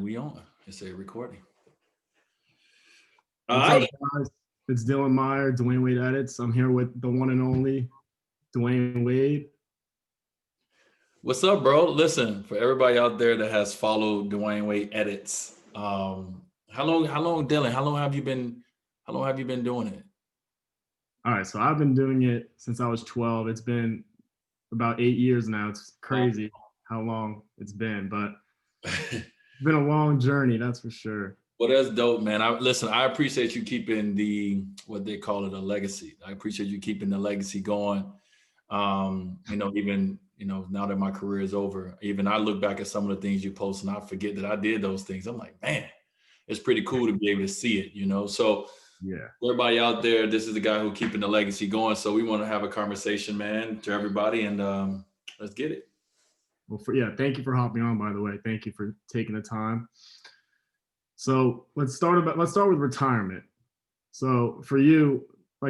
we on. It's a recording. What's up, guys? It's Dylan Meyer, DWade Edits. I'm here with the one and only DWade. What's up, bro? Listen, for everybody out there that has followed DWade Edits, how long, Dylan? How long have you been doing it? All right, so I've been doing it since I was 12. It's been about 8 years now. It's crazy how long it's been, but it's been a long journey, that's for sure. Well, that's dope, man. I appreciate you keeping what they call it, a legacy. I appreciate you keeping the legacy going. Even now that my career is over, even I look back at some of the things you post and I forget that I did those things. I'm like, man, it's pretty cool to be able to see it, So yeah, everybody out there, this is the guy who's keeping the legacy going. So we want to have a conversation, man, to everybody, and let's get it. Well, thank you for hopping on, by the way. Thank you for taking the time. So let's start with retirement. So for you,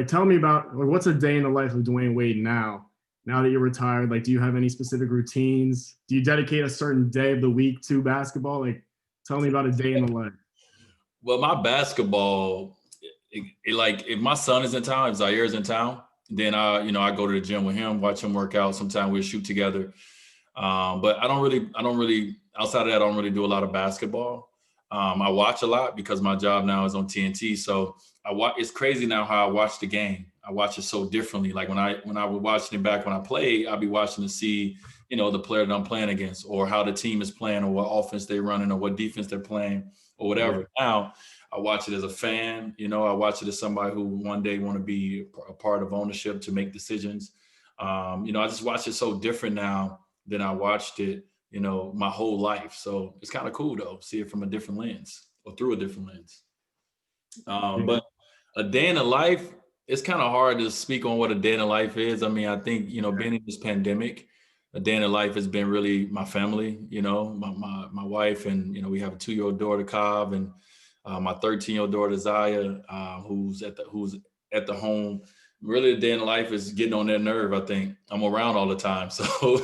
tell me about what's a day in the life of DWade now that you're retired. Do you have any specific routines? Do you dedicate a certain day of the week to basketball? Tell me about a day in the life. Well, my basketball, if my son is in town, if Zaire is in town, then I go to the gym with him, watch him work out. Sometimes we'll shoot together. But I don't really, outside of that, I don't really do a lot of basketball. I watch a lot because my job now is on TNT. So it's crazy now how I watch the game. I watch it so differently. Like when I was watching it back when I played, I'd be watching to see, the player that I'm playing against, or how the team is playing, or what offense they're running, or what defense they're playing, or whatever. Yeah. Now I watch it as a fan. I watch it as somebody who one day want to be a part of ownership to make decisions. I just watch it so different now than I watched it, my whole life. So it's kind of cool though, see it from a different lens or through a different lens. But a day in the life, it's kind of hard to speak on what a day in the life is. I mean, I think, being in this pandemic, a day in the life has been really my family, my wife, and, we have a 2-year-old daughter, Cobb, and my 13-year-old daughter, Zaya, who's at the home. Really, the day in life is getting on their nerve. I think I'm around all the time. So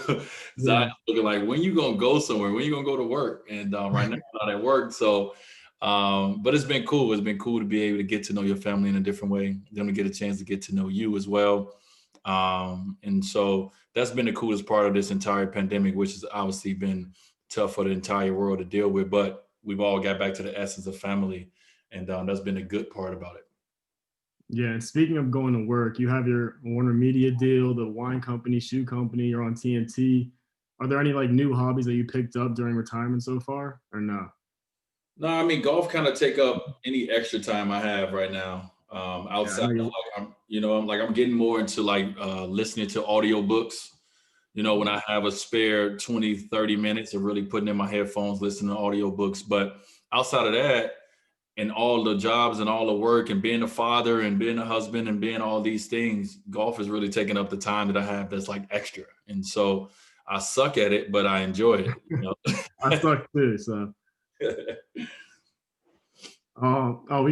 Zaya's looking like, when you going to go somewhere? When you going to go to work? And right now I'm not at work. So, but it's been cool. It's been cool to be able to get to know your family in a different way. Then to get a chance to get to know you as well. And so that's been the coolest part of this entire pandemic, which has obviously been tough for the entire world to deal with. But we've all got back to the essence of family. And that's been a good part about it. Yeah, and speaking of going to work, you have your Warner Media deal, the wine company, shoe company, you're on TNT. Are there any new hobbies that you picked up during retirement so far, or no? No, I mean, golf kind of take up any extra time I have right now. Outside, I'm getting more into listening to audiobooks. When I have a spare 20, 30 minutes of really putting in my headphones, listening to audiobooks. But outside of that, and all the jobs and all the work and being a father and being a husband and being all these things, golf is really taking up the time that I have that's extra. And so I suck at it, but I enjoy it. I suck too, so. We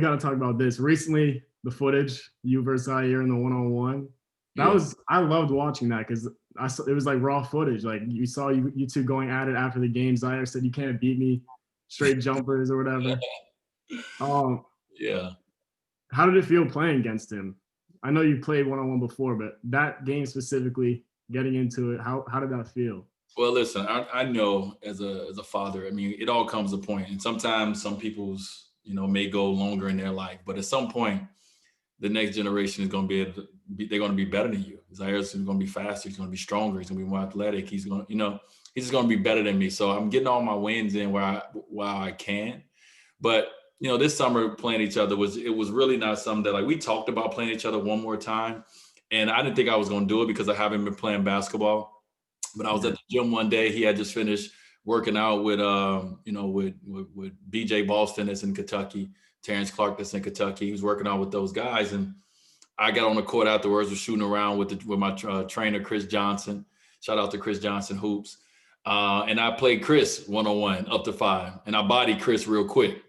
got to talk about this. Recently, the footage, you versus Zaire in the one-on-one. I loved watching that because it was raw footage. You saw you two going at it after the game. Zaire said, "You can't beat me," straight jumpers or whatever. Yeah. How did it feel playing against him? I know you played one-on-one before, but that game specifically, getting into it, how did that feel? Well, listen, I know as a father, I mean, it all comes to a point, and sometimes some people's, may go longer in their life, but at some point, the next generation is going to they're going to be better than you. Zaire's going to be faster. He's going to be stronger. He's going to be more athletic. He's going to, he's just going to be better than me. So I'm getting all my wins in while I can, but this summer playing each other was really not something that we talked about playing each other one more time. And I didn't think I was going to do it because I haven't been playing basketball, but I was at the gym one day. He had just finished working out with BJ Boston that's in Kentucky, Terrence Clark that's in Kentucky. He was working out with those guys. And I got on the court afterwards, was shooting around with my trainer, Chris Johnson. Shout out to Chris Johnson Hoops. And I played Chris one-on-one up to 5, and I bodied Chris real quick.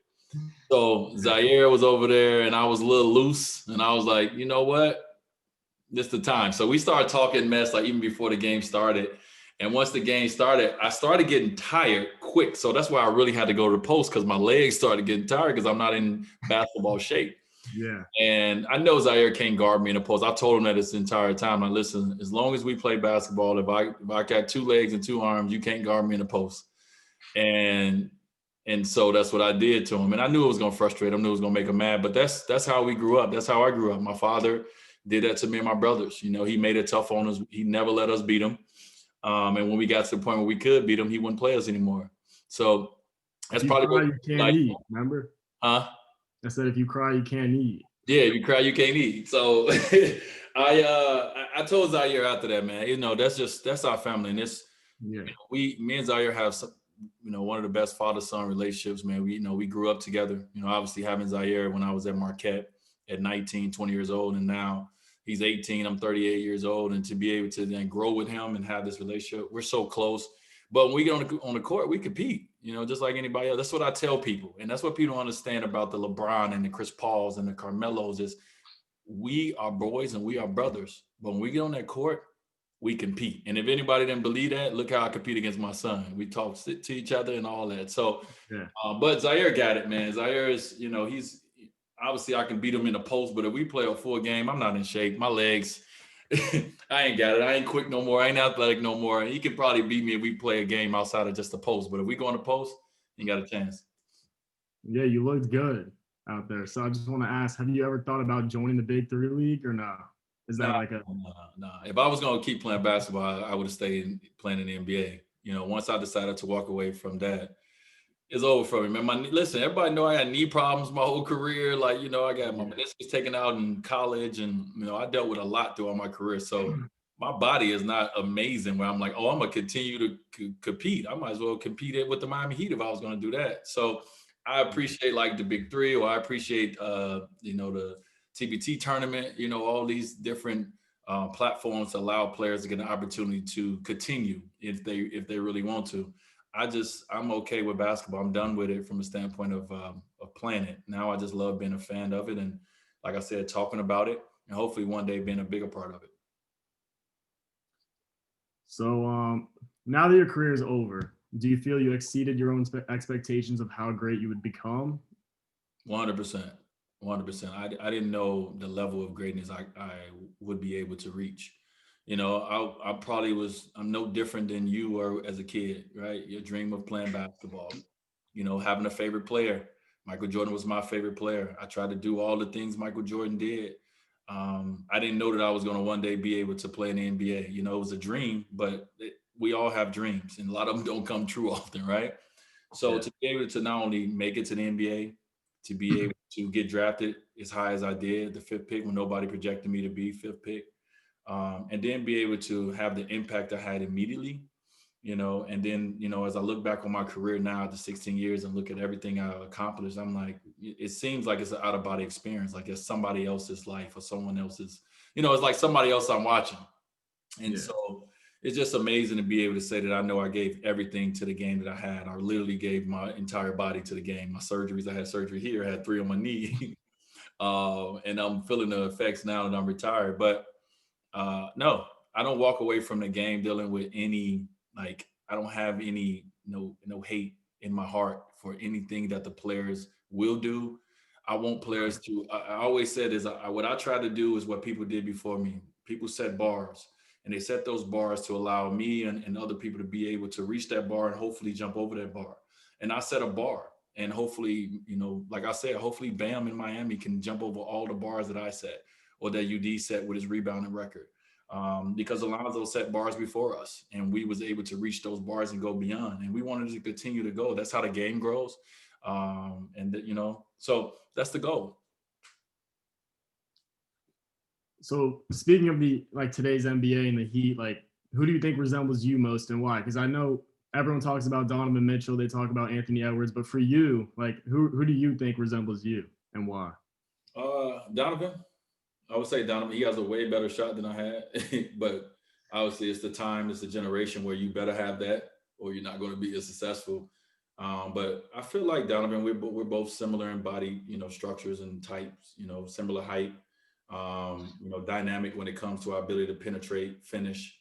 So Zaire was over there and I was a little loose, and I was like, you know what? This the time. So we started talking mess even before the game started. And once the game started, I started getting tired quick. So that's why I really had to go to the post, because my legs started getting tired because I'm not in basketball shape. Yeah. And I know Zaire can't guard me in the post. I told him that this entire time. I listen, as long as we play basketball, if I got 2 legs and 2 arms, you can't guard me in the post. And so that's what I did to him. And I knew it was going to frustrate him, knew it was going to make him mad. But that's how we grew up. That's how I grew up. My father did that to me and my brothers. You know, he made it tough on us. He never let us beat him. And when we got to the point where we could beat him, he wouldn't play us anymore. So that's If you probably cry, what you can't like, eat. Remember? huh? I said if you cry, you can't eat. Yeah, if you cry, you can't eat. So I told Zaire after that, man, you know, that's our family. And it's, Yeah. you know, me and Zaire have some, you know, one of the best father-son relationships, man. We, you know, we grew up together, you know, obviously having Zaire when I was at Marquette at 19, 20 years old. And now he's 18, I'm 38 years old. And to be able to then grow with him and have this relationship, we're so close. But when we get on the court, we compete, you know, just like anybody else. That's what I tell people. And that's what people don't understand about the LeBron and the Chris Pauls and the Carmelos is we are boys and we are brothers. But when we get on that court, we compete. And if anybody didn't believe that, look how I compete against my son. We talk to each other and all that. So, Yeah. but Zaire got it, man. Zaire is, you know, he's obviously I can beat him in the post, but if we play a full game, I'm not in shape. My legs, I ain't got it. I ain't quick no more. I ain't athletic no more. He can probably beat me if we play a game outside of just the post. But if we go on the post, he got a chance. Yeah, you looked good out there. So I just want to ask, have you ever thought about joining the Big Three League or not? Is that Nah, like a nah. If I was gonna keep playing basketball, I would have stayed playing in the NBA. You know, once I decided to walk away from that, it's over for me, man. Listen, everybody know I had knee problems my whole career. Like, you know, I got my yeah. meniscus taken out in college, and you know, I dealt with a lot throughout my career. So my body is not amazing. Where I'm like, oh, I'm gonna continue to compete. I might as well compete it with the Miami Heat if I was gonna do that. So I appreciate like the Big Three, or I appreciate you know, the TBT tournament. You know, all these different platforms allow players to get an opportunity to continue if they really want to. I'm okay with basketball. I'm done with it from a standpoint of playing it. Now I just love being a fan of it, and like I said, talking about it, and hopefully one day being a bigger part of it. So now that your career is over, do you feel you exceeded your own expectations of how great you would become? 100%, 100%. I didn't know the level of greatness I would be able to reach. You know, I probably was. I'm no different than you were as a kid, right? Your dream of playing basketball, you know, having a favorite player. Michael Jordan was my favorite player. I tried to do all the things Michael Jordan did. I didn't know that I was going to one day be able to play in the NBA. You know, it was a dream, but we all have dreams, and a lot of them don't come true often, right? So Yeah. to be able to not only make it to the NBA, to be able to get drafted as high as I did, the fifth pick when nobody projected me to be fifth pick, and then be able to have the impact I had immediately, you know, and then, you know, as I look back on my career now after 16 years and look at everything I've accomplished, I'm like, it seems like it's an out of body experience, like it's somebody else's life or someone else's, you know, it's like somebody else I'm watching. And Yeah. so it's just amazing to be able to say that I know I gave everything to the game that I had. I literally gave my entire body to the game. My surgeries, I had surgery here, I had 3 on my knee. And I'm feeling the effects now that I'm retired. But no, I don't walk away from the game dealing with any, like, I don't have any no hate in my heart for anything that the players will do. I want players to. I always said is what I try to do is what people did before me. People set bars, and they set those bars to allow me and other people to be able to reach that bar and hopefully jump over that bar. And I set a bar, and hopefully, you know, like I said, hopefully Bam in Miami can jump over all the bars that I set or that UD set with his rebounding record, because Alonzo set bars before us, and we was able to reach those bars and go beyond. And we wanted to continue to go. That's how the game grows, you know, so that's the goal. So speaking of the like today's NBA and the Heat, like who do you think resembles you most and why? Because I know everyone talks about Donovan Mitchell, they talk about Anthony Edwards, but for you, like who do you think resembles you and why? Donovan, I would say Donovan. He has a way better shot than I had, but obviously it's the time, it's the generation where you better have that, or you're not going to be as successful. But I feel like Donovan, we're both similar in body, you know, structures and types, you know, similar height, you know, dynamic when it comes to our ability to penetrate, finish.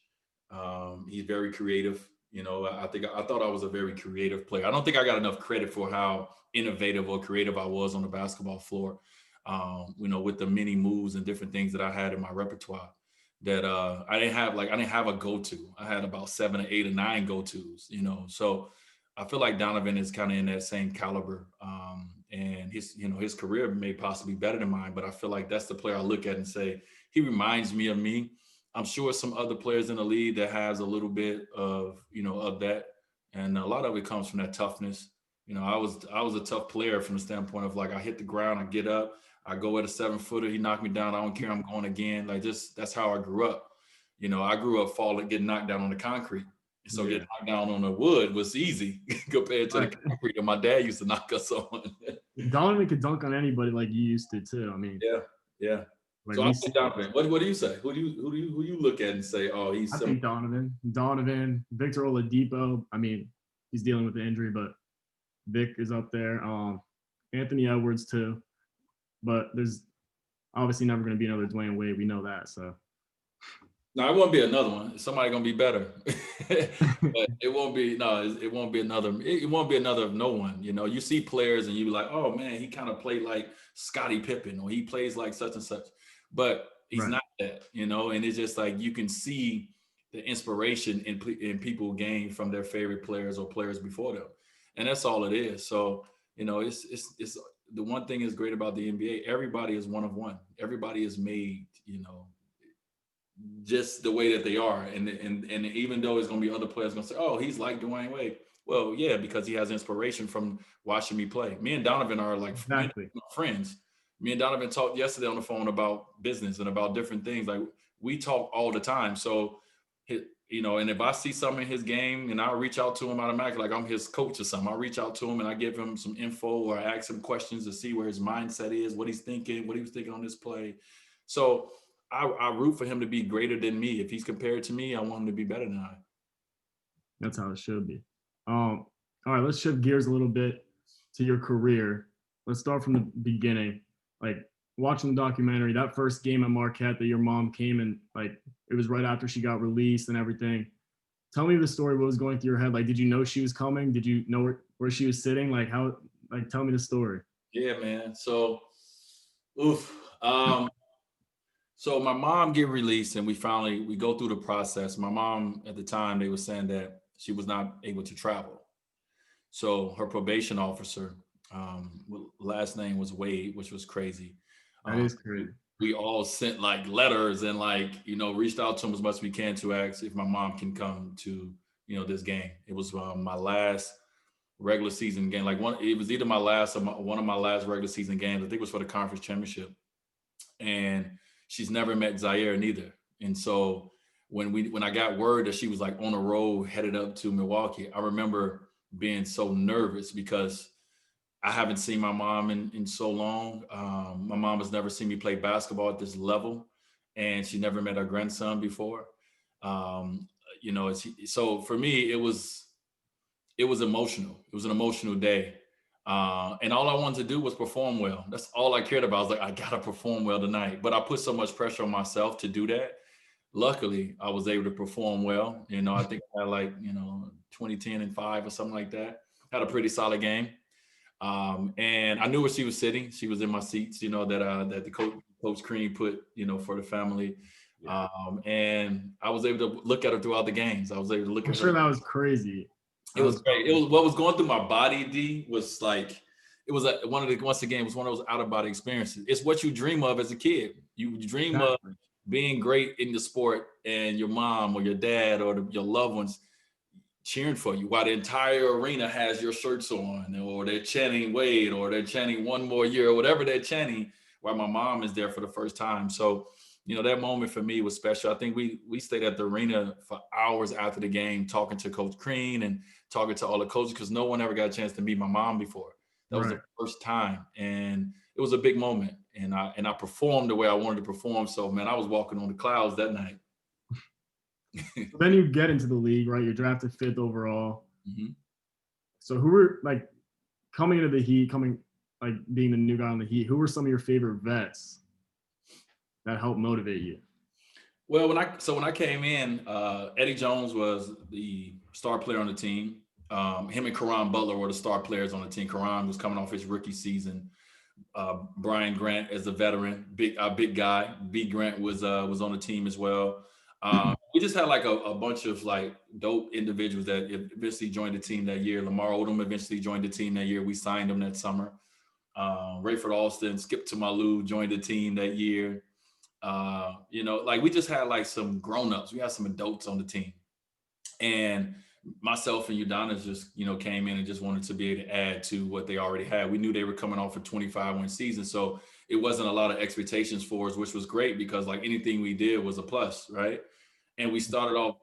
He's very creative. I thought I was a very creative player. I don't think I got enough credit for how innovative or creative I was on the basketball floor. With the many moves and different things that I had in my repertoire that I didn't have a go-to. I had about 7 or 8 or 9 go-tos, So I feel like Donovan is kind of in that same caliber. And his career may possibly be better than mine, but I feel like that's the player I look at and say, he reminds me of me. I'm sure some other players in the league that has a little bit of that, and a lot of it comes from that toughness. I was a tough player from the standpoint of like I hit the ground, I get up, I go at a 7 footer, he knocked me down, I don't care, I'm going again. Like just that's how I grew up. I grew up falling, getting knocked down on the concrete. So Yeah. getting knocked down on the wood was easy compared to the Right. concrete that my dad used to knock us on. Donovan could dunk on anybody like you used to too. I mean, Yeah, yeah. like So I we say see. Donovan. What do you say? Who do you look at and say, oh, he's I similar? think Donovan, Victor Oladipo. I mean, he's dealing with the injury, but Vic is up there. Anthony Edwards too. But there's obviously never going to be another Dwayne Wade. We know that. So No, it won't be another one. Somebody gonna be better, but it won't be. No, it won't be another. It won't be another of no one. You see players and you be like, oh man, he kind of played like Scottie Pippen, or he plays like such and such, but he's right, not that. And it's just like you can see the inspiration in people gain from their favorite players or players before them, and that's all it is. So it's the one thing is great about the NBA. Everybody is one of one. Everybody is made. Just the way that they are. And even though it's going to be other players going to say, oh, he's like Dwayne Wade. Well, yeah, because he has inspiration from watching me play. Me and Donovan are like exactly. friends. Me and Donovan talked yesterday on the phone about business and about different things. Like we talk all the time. So, and if I see something in his game and I reach out to him automatically, like I'm his coach or something, I reach out to him and I give him some info or I ask him questions to see where his mindset is, what he's thinking, what he was thinking on this play. So I root for him to be greater than me. If he's compared to me, I want him to be better than I. That's how it should be. All right, let's shift gears a little bit to your career. Let's start from the beginning. Like watching the documentary, that first game at Marquette that your mom came and like it was right after she got released and everything. Tell me the story. What was going through your head? Like, did you know she was coming? Did you know where she was sitting? Like how? Like, tell me the story. Yeah, man. So, oof. So my mom get released, and we go through the process. My mom at the time, they were saying that she was not able to travel. So her probation officer, last name was Wade, which was crazy. That Um, is crazy. we all sent like letters and like reached out to him as much as we can to ask if my mom can come to this game. It was my last regular season game. Like it was either my last or one of my last regular season games. I think it was for the conference championship, and she's never met Zaire neither. And so when I got word that she was like on a road headed up to Milwaukee, I remember being so nervous because I haven't seen my mom in so long. My mom has never seen me play basketball at this level, and she never met her grandson before. Um, so for me, it was emotional. It was an emotional day. And all I wanted to do was perform well. That's all I cared about. I was like, I gotta perform well tonight. But I put so much pressure on myself to do that. Luckily, I was able to perform well. I think I had like 20, 10, and 5 or something like that. Had a pretty solid game. And I knew where she was sitting. She was in my seats, that the coach Crean put, for the family. Yeah. And I was able to look at her throughout the games. I was able to look I'm at her. sure that was crazy. It That was was great. It probably, was what was going through my body. D was like, it was once again, it was one of those out of body experiences. It's what you dream of as a kid. You dream of exactly. being great in the sport, and your mom or your dad or your loved ones cheering for you while the entire arena has your shirts on, or they're chanting Wade, or they're chanting one more year, or whatever they're chanting, while my mom is there for the first time. So, that moment for me was special. I think we stayed at the arena for hours after the game, talking to Coach Crean and talking to all the coaches, because no one ever got a chance to meet my mom before. That was the Right. first time, and it was a big moment. And I performed the way I wanted to perform. So, man, I was walking on the clouds that night. So then you get into the league, right? You're drafted fifth overall. Mhm. So who were like coming into the Heat, like being the new guy on the Heat? Who were some of your favorite vets that helped motivate you? Well, when I came in, Eddie Jones was the star player on the team. Him and Karan Butler were the star players on the team. Karan was coming off his rookie season. Brian Grant as a veteran, big guy. B Grant was on the team as well. We just had like a bunch of like dope individuals that eventually joined the team that year. Lamar Odom eventually joined the team that year. We signed him that summer. Rayford Alston, Skip Tumalu joined the team that year. Like we just had like some grown-ups. We had some adults on the team. And myself and Udonis just, came in and just wanted to be able to add to what they already had. We knew they were coming off a 25-win season. So it wasn't a lot of expectations for us, which was great because like anything we did was a plus, right? And we started off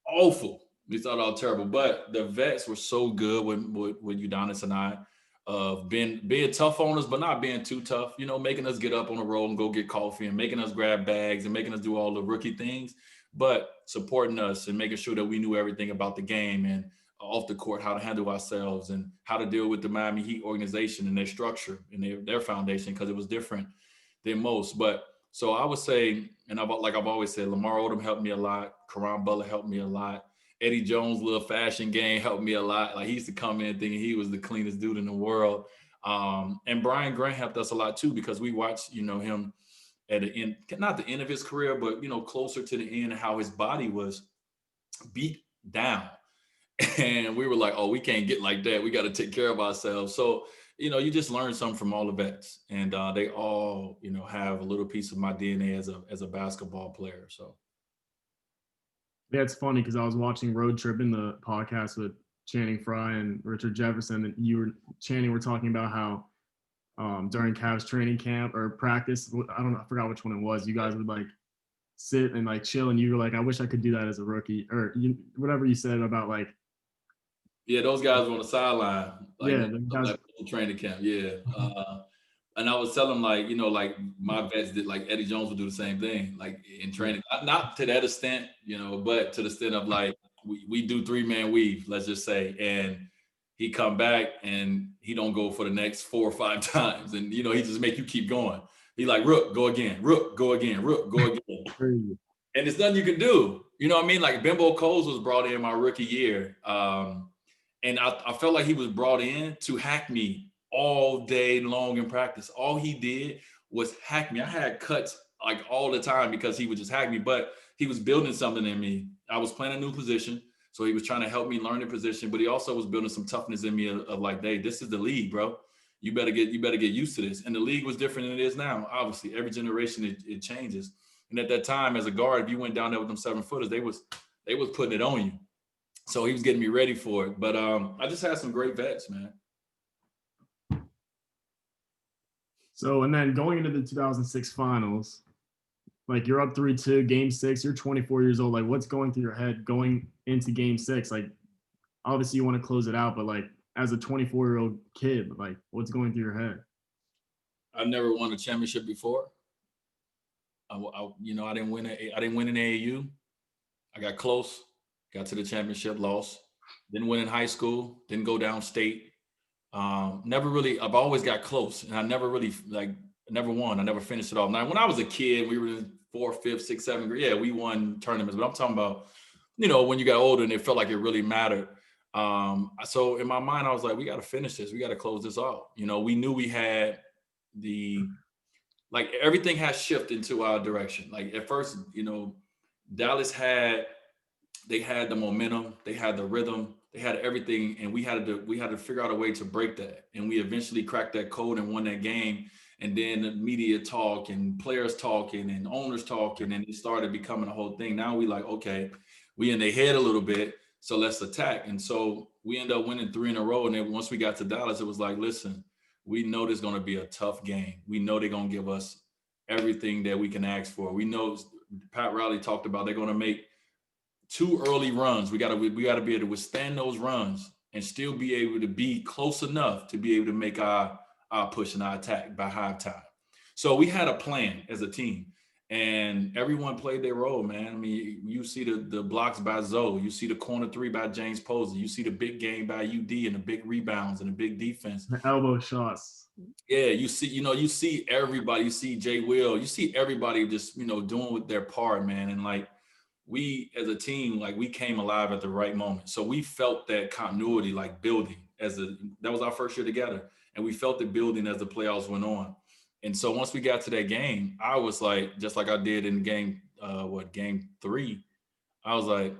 awful. We started off terrible. But the vets were so good with Udonis and I of being tough on us, but not being too tough, making us get up on the road and go get coffee and making us grab bags and making us do all the rookie things, but supporting us and making sure that we knew everything about the game and off the court, how to handle ourselves and how to deal with the Miami Heat organization and their structure and their foundation, because it was different than most. But so I would say, and I've always said, Lamar Odom helped me a lot. Karan Butler helped me a lot. Eddie Jones' little fashion game helped me a lot. Like he used to come in thinking he was the cleanest dude in the world. And Brian Grant helped us a lot too, because we watched, him at the end, not the end of his career, but closer to the end, how his body was beat down. And we were like, oh, we can't get like that. We got to take care of ourselves. So, you just learn something from all the vets, and they all, have a little piece of my DNA as a basketball player. So. Yeah, it's funny because I was watching Road Trip in the podcast with Channing Frye and Richard Jefferson, and Channing were talking about how during Cavs training camp or practice, I forgot which one it was, you guys would like sit and like chill, and you were like, I wish I could do that as a rookie, or whatever you said about like. Yeah, those guys were on the sideline, like training camp. Yeah. And I was telling them like my vets did, like Eddie Jones would do the same thing, like in training, not to that extent, but to the extent of like, we do 3-man weave, let's just say. And he come back and he don't go for the next 4 or 5 times. And, he just make you keep going. He like, Rook, go again, Rook, go again, Rook, go again. And it's nothing you can do. You know what I mean? Like Bimbo Coles was brought in my rookie year. And I felt like he was brought in to hack me all day long in practice. All he did was hack me. I had cuts like all the time because he would just hack me, but he was building something in me. I was playing a new position, so he was trying to help me learn the position, but he also was building some toughness in me of like, hey, this is the league, bro. You better get used to this. And the league was different than it is now. Obviously, every generation it changes. And at that time, as a guard, if you went down there with them 7-footers, they was putting it on you. So he was getting me ready for it. But I just had some great vets, man. So, and then going into the 2006 finals, like you're up 3-2, game 6, you're 24 years old. Like what's going through your head going into game 6? Like obviously you want to close it out, but like as a 24-year-old kid, like what's going through your head? I've never won a championship before. I didn't win an AAU. I got close, got to the championship, lost. Didn't win in high school, didn't go downstate. Never really, I've always got close, and I never really never won. I never finished it off. Now, when I was a kid, we were in 4th, 5th, 6th, 7th grade. Yeah, we won tournaments, but I'm talking about, when you got older and it felt like it really mattered. So in my mind, I was like, we got to finish this. We got to close this off. We knew we had everything has shifted into our direction. Like at first, Dallas they had the momentum, they had the rhythm, they had everything, and we had to figure out a way to break that. And we eventually cracked that code and won that game. And then the media talk and players talking and owners talking, and it started becoming a whole thing. Now we like, okay, we in their head a little bit, so let's attack. And so we end up winning 3 in a row. And then once we got to Dallas, it was like, listen, we know there's going to be a tough game. We know they're going to give us everything that we can ask for. We know Pat Riley talked about they're going to make 2 early runs. We got to be able to withstand those runs and still be able to be close enough to be able to make our push and our attack by halftime. So we had a plan as a team. and everyone played their role, man. I mean, you see the blocks by Zoe, you see the corner three by James Posey, you see the big game by UD and the big rebounds and the big defense. The elbow shots. Yeah, you see, you see everybody, you see Jay Will, you see everybody just, doing with their part, man. And like we as a team, like we came alive at the right moment. So we felt that continuity, like building that was our first year together. And we felt it building as the playoffs went on. And so once we got to that game, I was like, just like I did in game 3, I was like,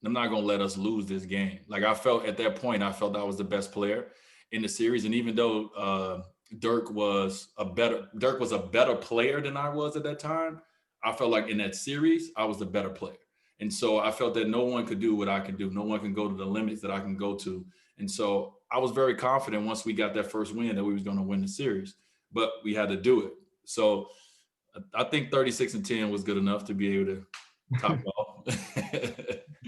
I'm not gonna let us lose this game. Like I felt at that point, I felt I was the best player in the series. And even though Dirk was a better player than I was at that time, I felt like in that series, I was the better player. And so I felt that no one could do what I could do. No one can go to the limits that I can go to. And so I was very confident once we got that first win that we was going to win the series, but we had to do it. So I think 36-10 was good enough to be able to top it off.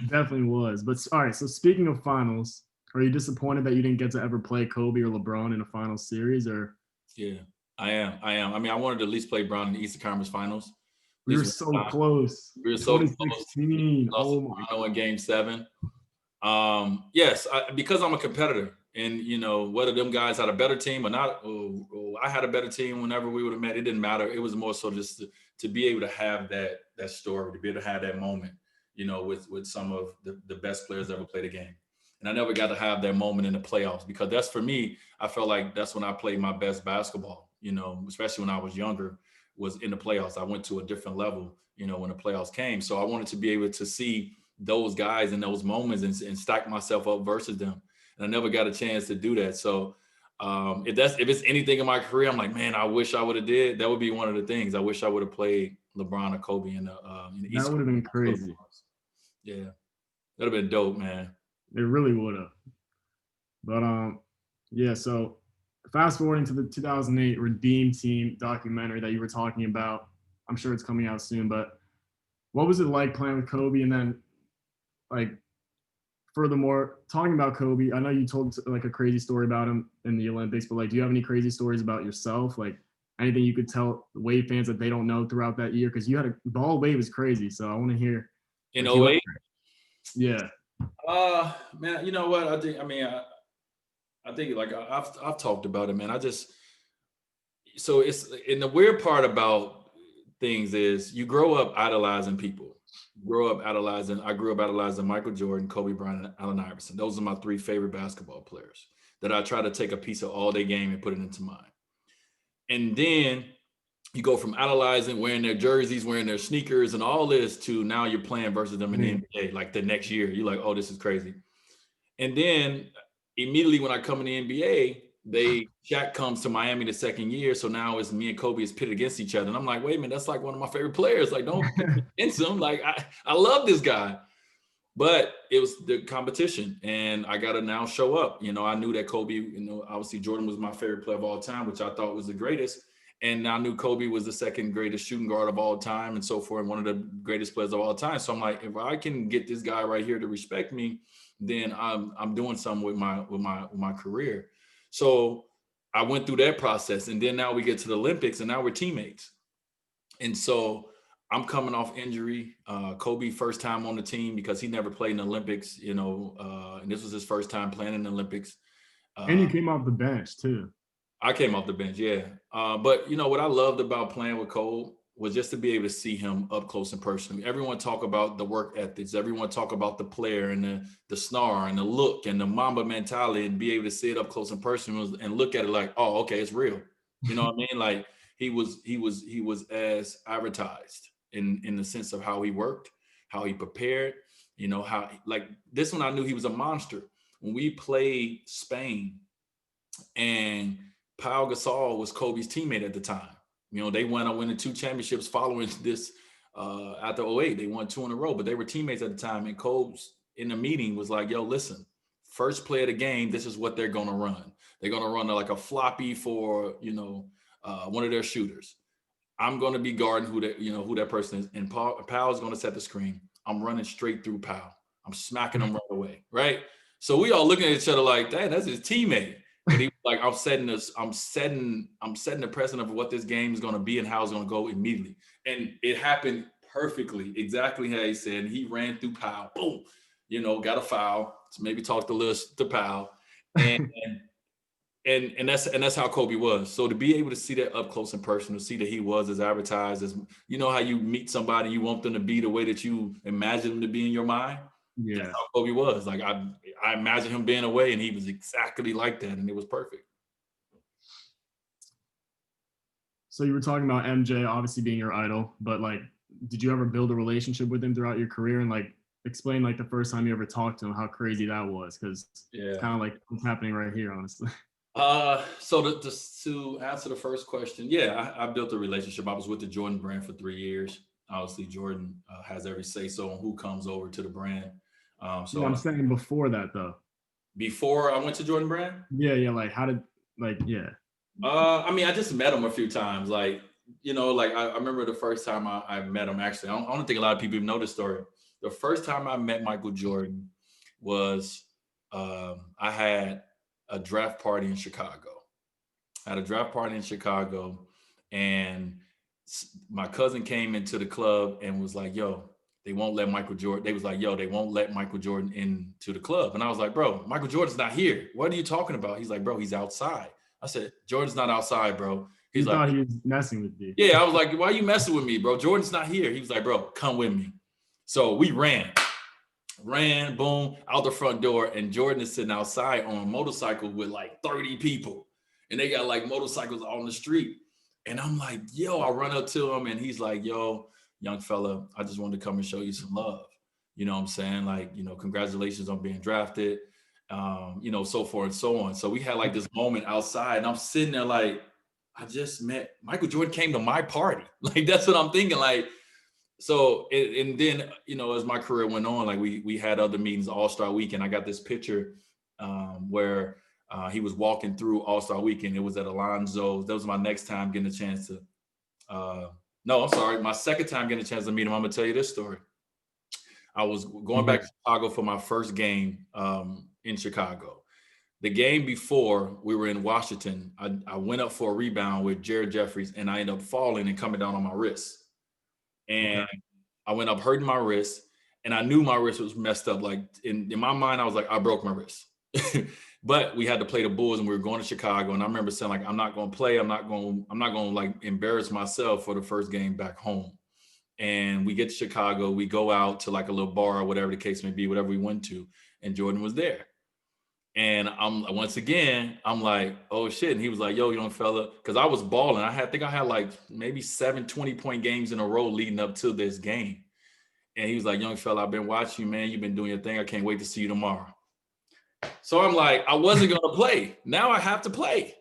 Definitely was. But all right, so speaking of finals, are you disappointed that you didn't get to ever play Kobe or LeBron in a final series? Or Yeah, I am. I mean, I wanted to at least play Brown in the Eastern Conference Finals. we were so close. We were so close. 2016. Oh my! In Game 7. Yes, because I'm a competitor, and whether them guys had a better team or not, or I had a better team whenever we would have met, it didn't matter. It was more so just to be able to have that story, to be able to have that moment, with some of the best players ever played a game. And I never got to have that moment in the playoffs, because that's, for me, I felt like that's when I played my best basketball, especially when I was younger, was in the playoffs. I went to a different level, when the playoffs came. So I wanted to be able to see those guys in those moments and stack myself up versus them. And I never got a chance to do that. So if it's anything in my career, I'm like, man, I wish I would have did. That would be one of the things. I wish I would have played LeBron or Kobe in the East. That would have been crazy. Yeah, that'd have been dope, man. It really would have. But yeah. So fast forwarding to the 2008 Redeem Team documentary that you were talking about. I'm sure it's coming out soon. But what was it like playing with Kobe? And then, like, furthermore, talking about Kobe, I know you told like a crazy story about him in the Olympics, but like, do you have any crazy stories about yourself? Like anything you could tell Wade fans that they don't know throughout that year? Because you had ball Wade was crazy. So I want to hear. In 08? Yeah. Man, you know what? I think like I've talked about it, man. So it's, and the weird part about things is you grow up idolizing people. I grew up idolizing Michael Jordan, Kobe Bryant, and Allen Iverson. Those are my 3 favorite basketball players that I try to take a piece of all their game and put it into mine. And then you go from idolizing, wearing their jerseys, wearing their sneakers and all this, to now you're playing versus them in the NBA. Like the next year, you're like, oh, this is crazy. And then immediately when I come in the NBA, Shaq comes to Miami the second year. So now it's me and Kobe is pitted against each other. And I'm like, wait a minute, that's like one of my favorite players. Like, don't pit me against him. Like, I love this guy. But it was the competition, and I got to now show up. I knew that Kobe, obviously Jordan was my favorite player of all time, which I thought was the greatest. And I knew Kobe was the second greatest shooting guard of all time and so forth, and one of the greatest players of all time. So I'm like, if I can get this guy right here to respect me, then I'm doing something with my career. So I went through that process, and then now we get to the Olympics, and now we're teammates. And so I'm coming off injury. Kobe, first time on the team because he never played in the Olympics, and this was his first time playing in the Olympics. And you came off the bench too. I came off the bench, yeah. But what I loved about playing with Cole was just to be able to see him up close and personal. Everyone talk about the work ethics. Everyone talk about the player and the snarl and the look and the Mamba mentality, and be able to see it up close and personal and look at it like, oh, okay, it's real. You know what I mean? Like he was as advertised in the sense of how he worked, how he prepared. How, like, this one I knew he was a monster. When we played Spain, and Pau Gasol was Kobe's teammate at the time. They went on winning 2 championships following this after 08. They won 2 in a row, but they were teammates at the time. And Kobe's in the meeting was like, yo, listen, first play of the game, this is what they're going to run. They're going to run like a floppy for, one of their shooters. I'm going to be guarding who that person is. And Pau is going to set the screen. I'm running straight through Pau. I'm smacking him right away. Right. So we all looking at each other like, dang, that's his teammate. And he was like, I'm setting the precedent of what this game is going to be and how it's going to go immediately. And it happened perfectly, exactly how he said. And he ran through Powell, boom, got a foul. So maybe talked a little to Powell. And and that's how Kobe was. So to be able to see that up close and personal, to see that he was as advertised, as how you meet somebody, you want them to be the way that you imagine them to be in your mind. That's Yeah. how Kobe was. Like I imagine him being away, and he was exactly like that, and it was perfect. So you were talking about MJ obviously being your idol, but like, did you ever build a relationship with him throughout your career, and like explain like the first time you ever talked to him, how crazy that was? Because it's Yeah. kind of like what's happening right here, honestly. So to answer the first question, yeah, I built a relationship. I was with the Jordan brand for 3 years. Obviously, Jordan has every say so on who comes over to the brand. Yeah, I'm saying before that though. Before I went to Jordan brand, Yeah. Like, how did yeah. I mean, I just met him a few times. Like, like I remember the first time I met him. Actually, I don't think a lot of people even know this story. The first time I met Michael Jordan was I had a draft party in Chicago. I had a draft party in Chicago, and my cousin came into the club and was like, "Yo, they won't let Michael Jordan." They was like, "Yo, they won't let Michael Jordan into the club." And I was like, "Bro, Michael Jordan's not here. What are you talking about?" He's like, "Bro, he's outside." I said, "Jordan's not outside, bro." He's You like, thought he was messing with you. "Yeah." I was like, "Why are you messing with me, bro? Jordan's not here." He was like, "Bro, come with me." So we ran, boom, out the front door, and Jordan is sitting outside on a motorcycle with like 30 people, and they got like motorcycles on the street. And I'm like, yo, I run up to him, and he's like, yo, young fella, I just wanted to come and show you some love. You know what I'm saying? Like, congratulations on being drafted, so forth and so on. So we had like this moment outside, and I'm sitting there like, I just met Michael Jordan, came to my party. Like, that's what I'm thinking. Like, so and then as my career went on, like we had other meetings, All-Star Weekend. I got this picture where he was walking through All-Star Weekend. It was at Alonzo's. That was my next time getting a chance to no, I'm sorry, my second time getting a chance to meet him. I'm gonna tell you this story. I was going back to Chicago for my first game in Chicago. The game before, we were in Washington. I went up for a rebound with Jared Jeffries, and I ended up falling and coming down on my wrist. And Okay. I went up hurting my wrist, and I knew my wrist was messed up. Like in my mind, I was like, I broke my wrist. But we had to play the Bulls, and we were going to Chicago. And I remember saying, like, I'm not going to play. I'm not going to like embarrass myself for the first game back home. And we get to Chicago. We go out to like a little bar or whatever the case may be, whatever we went to. And Jordan was there. And once again, I'm like, oh shit. And he was like, yo, young fella, because I was balling. I think I had like maybe 7 20-point games in a row leading up to this game. And he was like, young fella, I've been watching you, man. You've been doing your thing. I can't wait to see you tomorrow. So I'm like, I wasn't going to play. Now I have to play.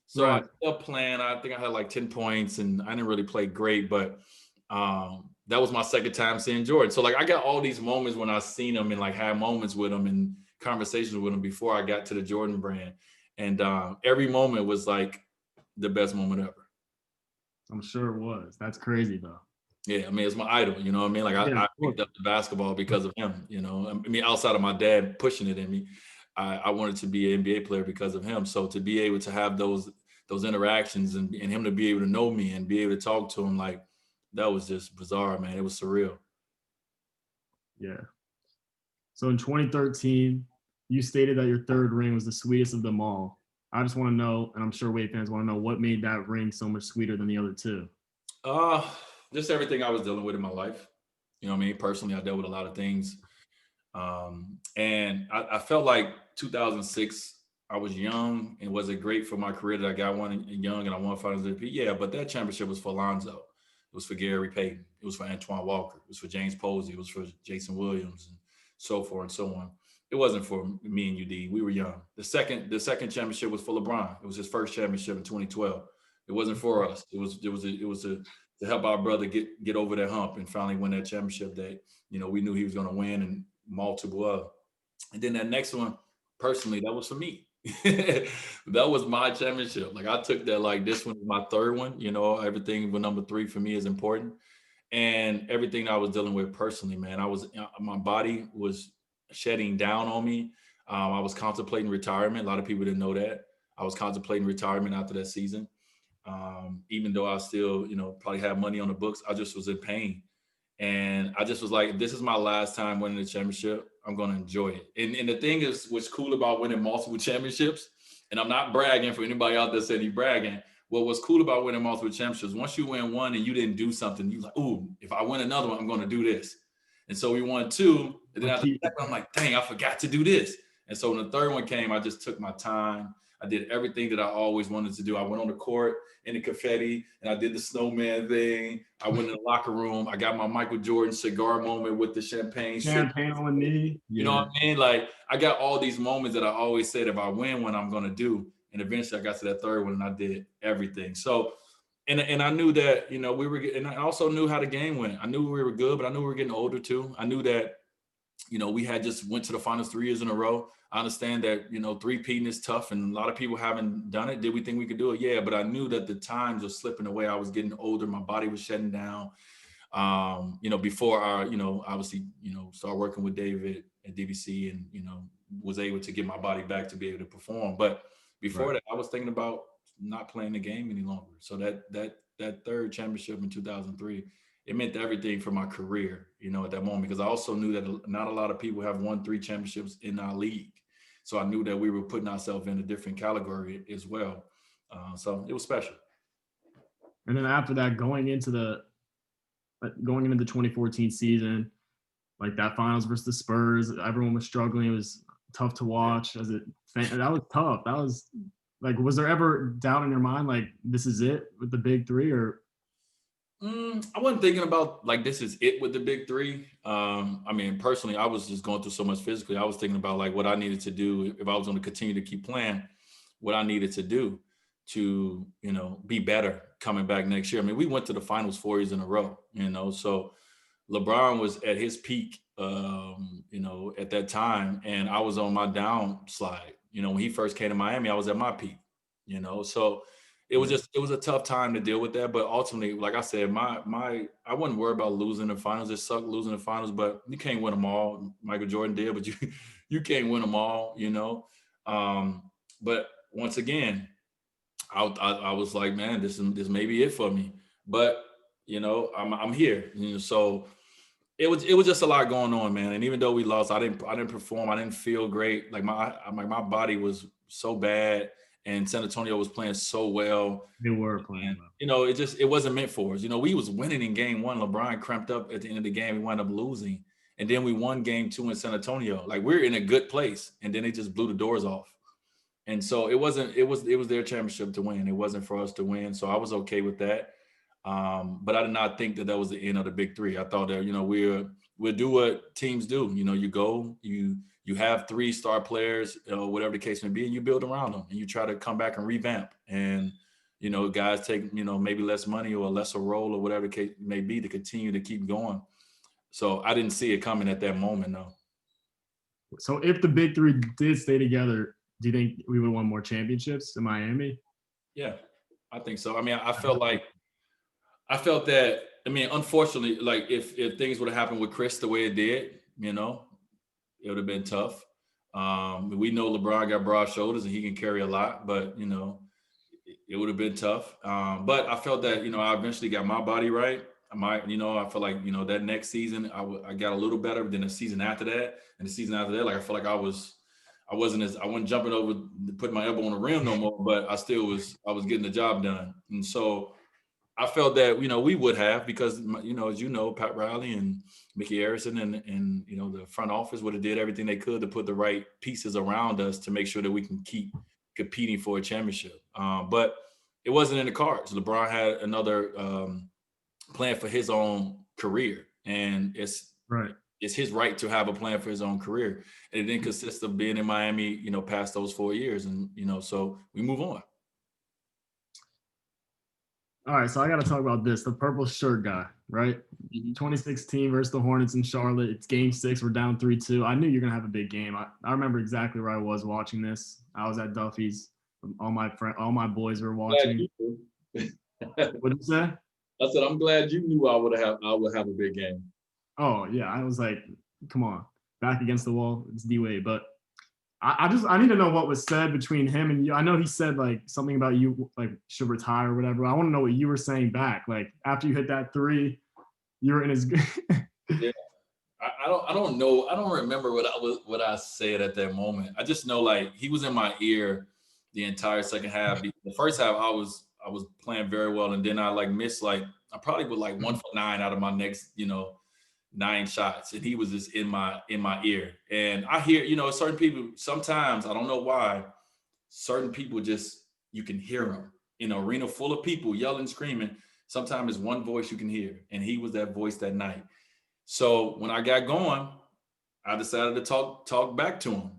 So Right. I ended up playing. I think I had like 10 points, and I didn't really play great, but that was my second time seeing Jordan. So like I got all these moments when I seen him and like had moments with him and conversations with him before I got to the Jordan brand. And every moment was like the best moment ever. I'm sure it was. That's crazy though. Yeah, I mean, it's my idol, you know what I mean? Like I picked up the basketball because of him, I mean, outside of my dad pushing it in me, I wanted to be an NBA player because of him. So to be able to have those interactions and him to be able to know me and be able to talk to him, like that was just bizarre, man. It was surreal. Yeah. So in 2013, you stated that your third ring was the sweetest of them all. I just want to know, and I'm sure Wade fans want to know, what made that ring so much sweeter than the other two? Uh, just everything I was dealing with in my life. You know what I mean? Personally, I dealt with a lot of things. And I felt like 2006, I was young, and was it great for my career that I got one young and I won Finals MVP? Yeah, but that championship was for Lonzo. It was for Gary Payton. It was for Antoine Walker. It was for James Posey. It was for Jason Williams and so forth and so on. It wasn't for me and UD. We were young. The second championship was for LeBron. It was his first championship in 2012. It wasn't for us. To help our brother get over that hump and finally win that championship that we knew he was going to win, and multiple of. And then that next one, personally, that was for me. That was my championship. Like I took that like this one is my third one. Everything with number 3 for me is important, and everything I was dealing with personally, man. My body was shedding down on me. I was contemplating retirement. A lot of people didn't know that. I was contemplating retirement after that season. Even though I still, probably have money on the books, I just was in pain. And I just was like, if this is my last time winning the championship, I'm going to enjoy it. And the thing is, what's cool about winning multiple championships, and I'm not bragging for anybody out there said he's bragging. What was cool about winning multiple championships, once you win one and you didn't do something, you like, ooh, if I win another one, I'm going to do this. And so we won two. And then after that, I'm like, dang, I forgot to do this. And so when the third one came, I just took my time. I did everything that I always wanted to do. I went on the court in the confetti and I did the snowman thing. I went in the locker room. I got my Michael Jordan cigar moment with the champagne. Champagne on me. You know what I mean? Like, I got all these moments that I always said, if I win one, I'm going to do. And eventually I got to that third one and I did everything. So, and I knew that, we were, and I also knew how the game went. I knew we were good, but I knew we were getting older too. I knew that, we had just went to the finals 3 years in a row. I understand that, three-peating is tough and a lot of people haven't done it. Did we think we could do it? Yeah, but I knew that the times were slipping away. I was getting older. My body was shutting down. Before I, obviously, started working with David at DVC and, was able to get my body back to be able to perform. But before that, I was thinking about not playing the game any longer. So that third championship in 2003, it meant everything for my career, at that moment, because I also knew that not a lot of people have won 3 championships in our league. So I knew that we were putting ourselves in a different category as well. So it was special. And then after that, going into the 2014 season, like that finals versus the Spurs, everyone was struggling. It was tough to watch. That was tough. That was like, was there ever doubt in your mind, like this is it with the big three, or? I wasn't thinking about like this is it with the big three. Personally, I was just going through so much physically. I was thinking about like what I needed to do if I was going to continue to keep playing, what I needed to do to, be better coming back next year. We went to the finals 4 years in a row, so LeBron was at his peak, at that time, and I was on my downslide. When he first came to Miami, I was at my peak, so it was a tough time to deal with that. But ultimately, like I said, I wasn't worried about losing the finals. It sucked losing the finals, but you can't win them all. Michael Jordan did, but you can't win them all, But once again, I was like, man, this may be it for me. But I'm here, so it was just a lot going on, man. And even though we lost, I didn't perform. I didn't feel great. Like my body was so bad. And San Antonio was playing so well. They were playing well. It wasn't meant for us. We was winning in game 1. LeBron cramped up at the end of the game. We wound up losing. And then we won game 2 in San Antonio. Like, we're in a good place. And then they just blew the doors off. And so it was their championship to win. It wasn't for us to win. So I was okay with that. But I did not think that was the end of the big three. I thought that, we'll do what teams do. You go, you have 3 star players, whatever the case may be, and you build around them and you try to come back and revamp. And, guys take, maybe less money or a lesser role or whatever the case may be to continue to keep going. So I didn't see it coming at that moment, though. So if the big three did stay together, do you think we would have won more championships in Miami? Yeah, I think so. I felt that, unfortunately, like if things would have happened with Chris the way it did, it would have been tough. We know LeBron got broad shoulders and he can carry a lot, but, it would have been tough. But I felt that, I eventually got my body right. I feel like, that next season I got a little better than the season after that. And the season after that, like, I feel like I wasn't jumping over, putting my elbow on the rim no more, but I was getting the job done. And so I felt that, we would have, because, as you know, Pat Riley and Mickey Harrison and the front office would have did everything they could to put the right pieces around us to make sure that we can keep competing for a championship. But it wasn't in the cards. LeBron had another plan for his own career, and it's his right to have a plan for his own career. And it didn't consist of being in Miami, past those 4 years. And, so we move on. All right, so I got to talk about this. The purple shirt guy, right? 2016 versus the Hornets in Charlotte. It's game 6. We're down 3-2. I knew you're going to have a big game. I remember exactly where I was watching this. I was at Duffy's. All my boys were watching. What did you say? I said, I'm glad you knew I would have a big game. Oh, yeah. I was like, come on. Back against the wall. It's DWade. But I need to know what was said between him and you. I know he said like something about you like should retire or whatever. I want to know what you were saying back. Like after you hit that three, you were in his. Yeah. I don't know. I don't remember what I said at that moment. I just know like he was in my ear the entire second half. The first half I was playing very well, and then I like missed like I probably was like 1 for 9 out of my next 9 shots, and he was just in my ear. And I hear certain people sometimes I don't know why certain people just you can hear them in an arena full of people yelling, screaming. Sometimes it's one voice you can hear, and he was that voice that night. So when I got going, I decided to talk back to him,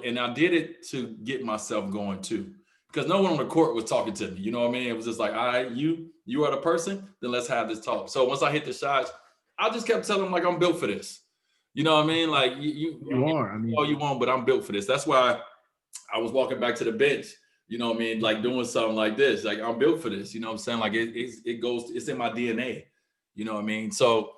and I did it to get myself going too, because no one on the court was talking to me. You know what I mean? It was just like, all right, you are the person, then let's have this talk. So once I hit the shots, I just kept telling him like I'm built for this. You know what I mean? Like You are. I mean, all you want, but I'm built for this. That's why I was walking back to the bench. You know what I mean? Like doing something like this. Like I'm built for this. You know what I'm saying? Like it's in my DNA. You know what I mean? So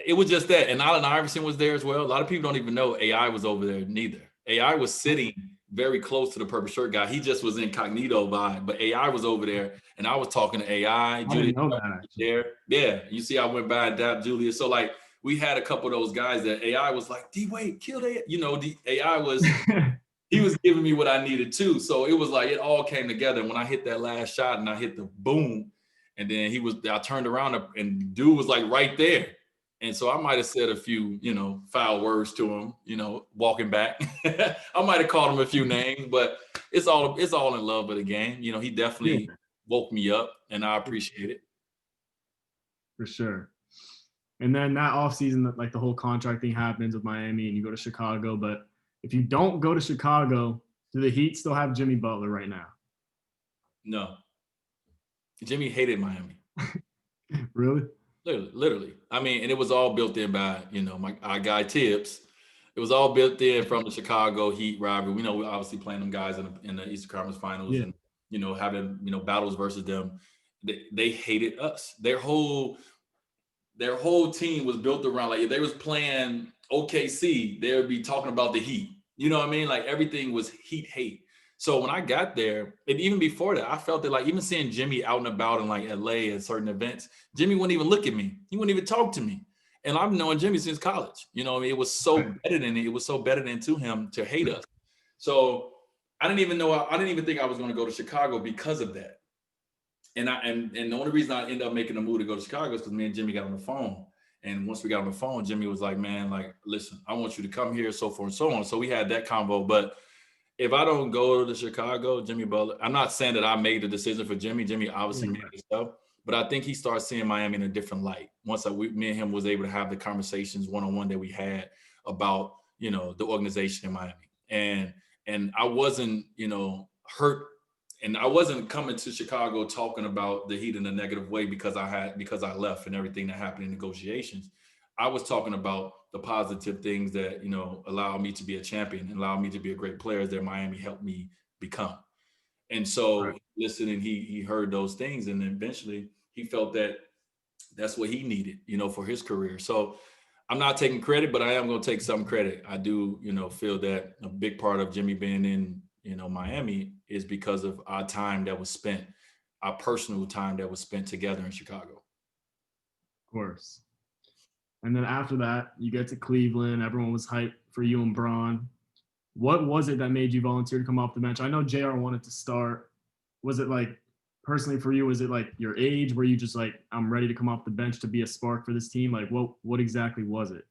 it was just that. And Allen Iverson was there as well. A lot of people don't even know AI was over there neither. AI was sitting very close to the purple shirt guy. He just was incognito vibe, but AI was over there, and I was talking to AI. I Julius didn't know that actually. there. Yeah, you see, I went by and dapped Julius. So like we had a couple of those guys that AI was like, DWade, kill AI. The AI was he was giving me what I needed too. So it was like it all came together. When I hit that last shot and I hit the boom, and then I turned around and dude was like right there. And so I might have said a few, foul words to him, walking back. I might have called him a few names, but it's all in love with the game. He definitely woke me up, and I appreciate it. For sure. And then that offseason, like the whole contract thing happens with Miami and you go to Chicago. But if you don't go to Chicago, do the Heat still have Jimmy Butler right now? No. Jimmy hated Miami. Really? Literally. I mean, and it was all built in by, our guy Tibbs. It was all built in from the Chicago Heat rivalry. We know we're obviously playing them guys in the Eastern Conference Finals and, having, battles versus them. They hated us. Their whole team was built around, like if they was playing OKC, they would be talking about the Heat. You know what I mean? Like everything was Heat hate. So when I got there, and even before that, I felt that like even seeing Jimmy out and about in like LA at certain events, Jimmy wouldn't even look at me. He wouldn't even talk to me. And I've known Jimmy since college. You know what I mean? It was so bedded in it. It was so bedded into him to hate us. So I didn't even think I was going to go to Chicago because of that. And the only reason I ended up making a move to go to Chicago is because me and Jimmy got on the phone. And once we got on the phone, Jimmy was like, man, like, listen, I want you to come here, so forth and so on. So we had that convo. But if I don't go to Chicago, Jimmy Butler, I'm not saying that I made the decision for Jimmy. Jimmy obviously made it stuff, but I think he starts seeing Miami in a different light. Once me and him was able to have the conversations one-on-one that we had about, the organization in Miami. And I wasn't, hurt. And I wasn't coming to Chicago talking about the Heat in a negative way because I left and everything that happened in negotiations. I was talking about the positive things that, allow me to be a champion and allow me to be a great player that Miami helped me become. And so listening, he heard those things, and then eventually he felt that that's what he needed, for his career. So I'm not taking credit, but I am going to take some credit. I do, feel that a big part of Jimmy being in, Miami is because of our time that was spent, our personal time that was spent together in Chicago. Of course. And then after that, you get to Cleveland. Everyone was hyped for you and Braun. What was it that made you volunteer to come off the bench? I know JR wanted to start. Was it like, personally for you, was it like your age? Were you just like, I'm ready to come off the bench to be a spark for this team? Like, what exactly was it?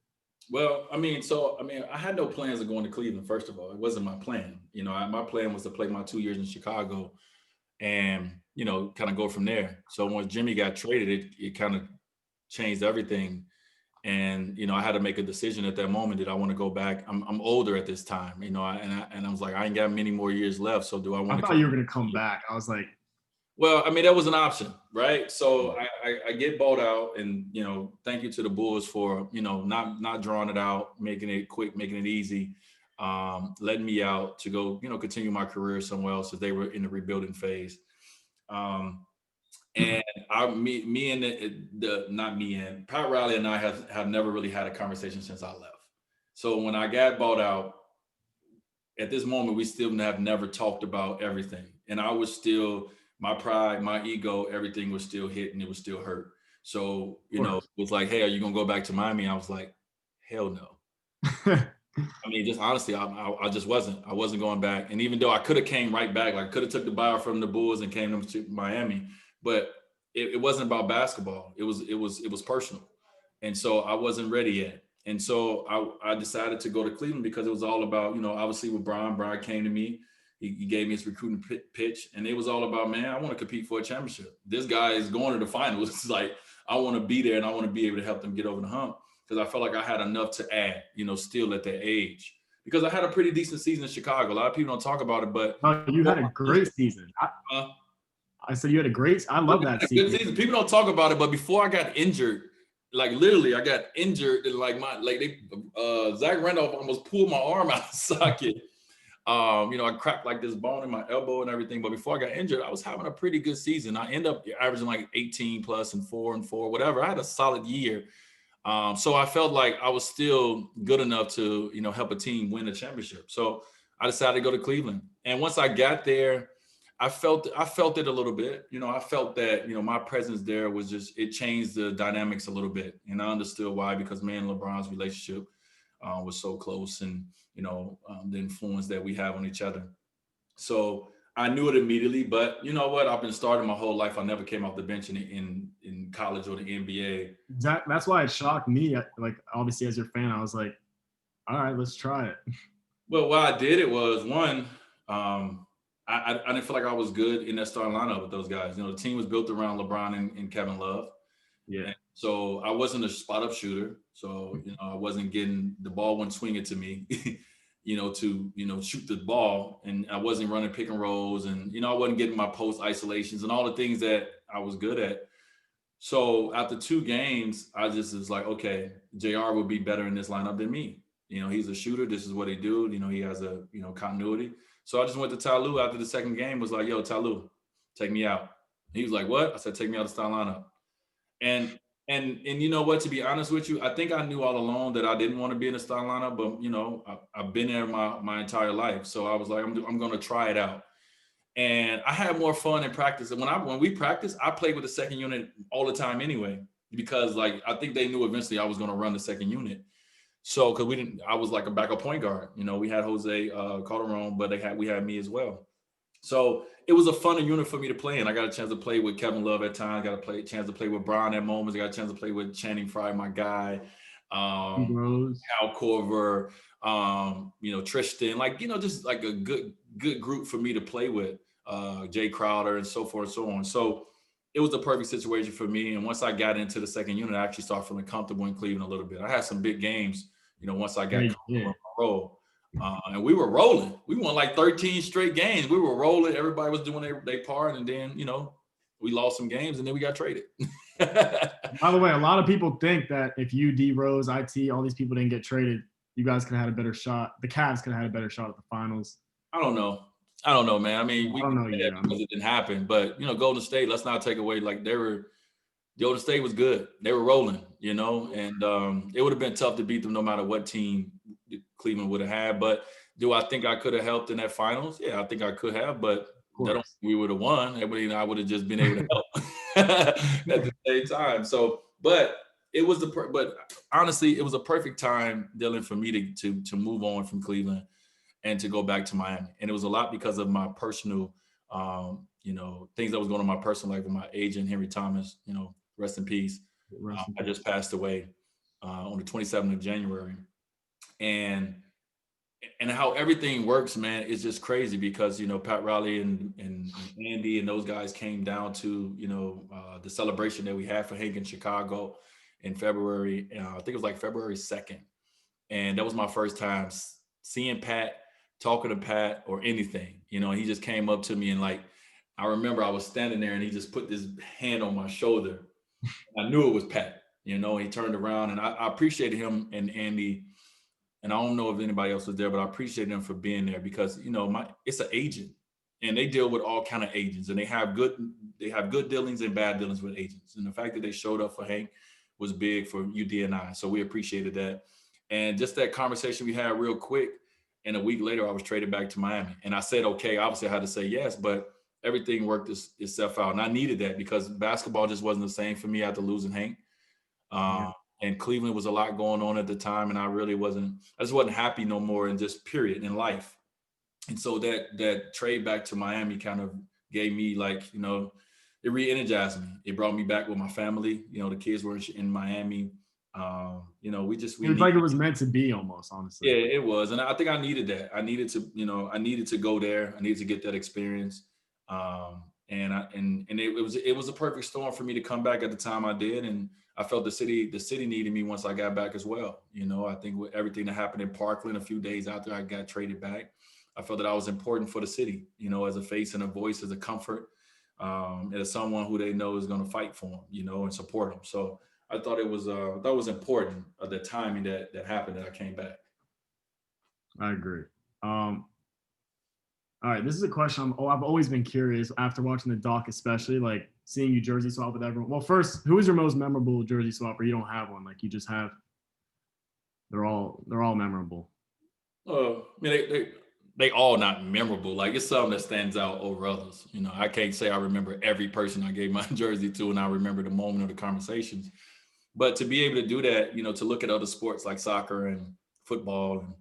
Well, I had no plans of going to Cleveland, first of all. It wasn't my plan. My plan was to play my 2 years in Chicago and, kind of go from there. So when Jimmy got traded, it kind of changed everything. And, I had to make a decision at that moment. Did I want to go back? I'm older at this time, and I was like, I ain't got many more years left. So do I want to? I thought you were going to come back. I was like, well, that was an option, right? So I get bought out, and, thank you to the Bulls for, not drawing it out, making it quick, making it easy, letting me out to go, continue my career somewhere else as they were in the rebuilding phase. And me and Pat Riley and I have never really had a conversation since I left. So when I got bought out, at this moment, we still have never talked about everything. And I was still, my pride, my ego, everything was still hitting. It was still hurt. So, Of course. it was like, hey, are you going to go back to Miami? I was like, hell no. I mean, just honestly, I just wasn't. I wasn't going back. And even though I could have came right back, like could have took the buyout from the Bulls and came to Miami, but it wasn't about basketball. It was personal, and so I wasn't ready yet. And so I decided to go to Cleveland because it was all about, obviously with Brian. Brian came to me. He gave me his recruiting pitch, and it was all about, man, I want to compete for a championship. This guy is going to the finals. It's like I want to be there, and I want to be able to help them get over the hump because I felt like I had enough to add, still at that age. Because I had a pretty decent season in Chicago. A lot of people don't talk about it, but You had a great season. I said you had a great. I love that season. Good season. People don't talk about it, but before I got injured, like literally, I got injured and Zach Randolph almost pulled my arm out of the socket. I cracked like this bone in my elbow and everything. But before I got injured, I was having a pretty good season. I ended up averaging like 18 plus and 4-4, whatever. I had a solid year. So I felt like I was still good enough to, help a team win a championship. So I decided to go to Cleveland. And once I got there, I felt it a little bit. I felt that, my presence there was it changed the dynamics a little bit. And I understood why, because me and LeBron's relationship was so close, and, the influence that we have on each other. So I knew it immediately, but you know what? I've been starting my whole life. I never came off the bench in college or the NBA. That's why it shocked me. Like, obviously, as your fan, I was like, all right, let's try it. Well, why I did it was, one, I didn't feel like I was good in that starting lineup with those guys. The team was built around LeBron and Kevin Love. Yeah. And so I wasn't a spot up shooter. So, I wasn't getting the ball, wouldn't swing it to me, to shoot the ball. And I wasn't running pick and rolls, and, I wasn't getting my post isolations and all the things that I was good at. So after 2 games, I just was like, okay, JR would be better in this lineup than me. He's a shooter. This is what he do. He has a, continuity. So I just went to Ty Lue after the second game, was like, yo, Ty Lue, take me out. He was like, what? I said, take me out of the starting lineup. And you know what, to be honest with you, I think I knew all along that I didn't want to be in the starting lineup, but, I've been there my entire life. So I was like, I'm going to try it out. And I had more fun in practice. And when we practiced, I played with the second unit all the time anyway, because I think they knew eventually I was going to run the second unit. So, because I was like a backup point guard. We had Jose Calderon, but we had me as well. So it was a funner unit for me to play in. I got a chance to play with Kevin Love at times. Got a chance to play with Brian at moments. I got a chance to play with Channing Frye, my guy. Hal Korver, Tristan, just like a good group for me to play with. Jay Crowder and so forth and so on. So it was the perfect situation for me. And once I got into the second unit, I actually started feeling comfortable in Cleveland a little bit. I had some big games, once I got comfortable in my role. And we were rolling. We won like 13 straight games. We were rolling. Everybody was doing their part. And then, we lost some games and then we got traded. By the way, a lot of people think that if you, D Rose, IT, all these people didn't get traded, you guys could have had a better shot. The Cavs could have had a better shot at the finals. I don't know, man. I mean, we don't know because it didn't happen. But, Golden State, let's not take away, Golden State was good. They were rolling, and it would have been tough to beat them no matter what team Cleveland would have had. But do I think I could have helped in that finals? Yeah, I think I could have, but I don't think we would have won. Everybody and I would have just been able to help at the same time. So, but honestly, it was a perfect time, Dylan, for me to move on from Cleveland and to go back to Miami. And it was a lot because of my personal, things that was going on in my personal life with my agent, Henry Thomas, rest in peace. I just passed away on the 27th of January. And how everything works, man, is just crazy because, Pat Riley and Andy and those guys came down to, the celebration that we had for Hank in Chicago in February. I think it was like February 2nd. And that was my first time seeing Pat, talking to Pat or anything, he just came up to me and I remember I was standing there and he just put this hand on my shoulder. I knew it was Pat, he turned around and I appreciated him and Andy. And I don't know if anybody else was there, but I appreciate them for being there because, it's an agent and they deal with all kind of agents and they have good dealings and bad dealings with agents. And the fact that they showed up for Hank was big for UD and I. So we appreciated that. And just that conversation we had real quick. And a week later, I was traded back to Miami. And I said, okay, obviously I had to say yes, but everything worked itself out. And I needed that because basketball just wasn't the same for me after losing Hank. Yeah. And Cleveland was a lot going on at the time. And I just wasn't happy no more in just period in life. And so that trade back to Miami kind of gave me like, it re-energized me. It brought me back with my family. The kids were in Miami. We It was like it was meant to be almost, honestly. yeah, it was, and I think I needed that. I needed to go there. I needed to get that experience, and it was a perfect storm for me to come back at the time I did, and I felt the city needed me once I got back as well. I think with everything that happened in Parkland a few days after I got traded back, I felt that I was important for the city. As a face and a voice, as a comfort, and as someone who they know is going to fight for them, and support them. So I thought it was important the timing that happened that I came back. I agree. All right, this is a question I've always been curious after watching the doc, especially like seeing you jersey swap with everyone. Well, first, who is your most memorable jersey swap, or you don't have one? Like you just have. They're all memorable. I mean, they all not memorable. Like it's something that stands out over others. I can't say I remember every person I gave my jersey to, and I remember the moment of the conversations. But to be able to do that, to look at other sports like soccer and football and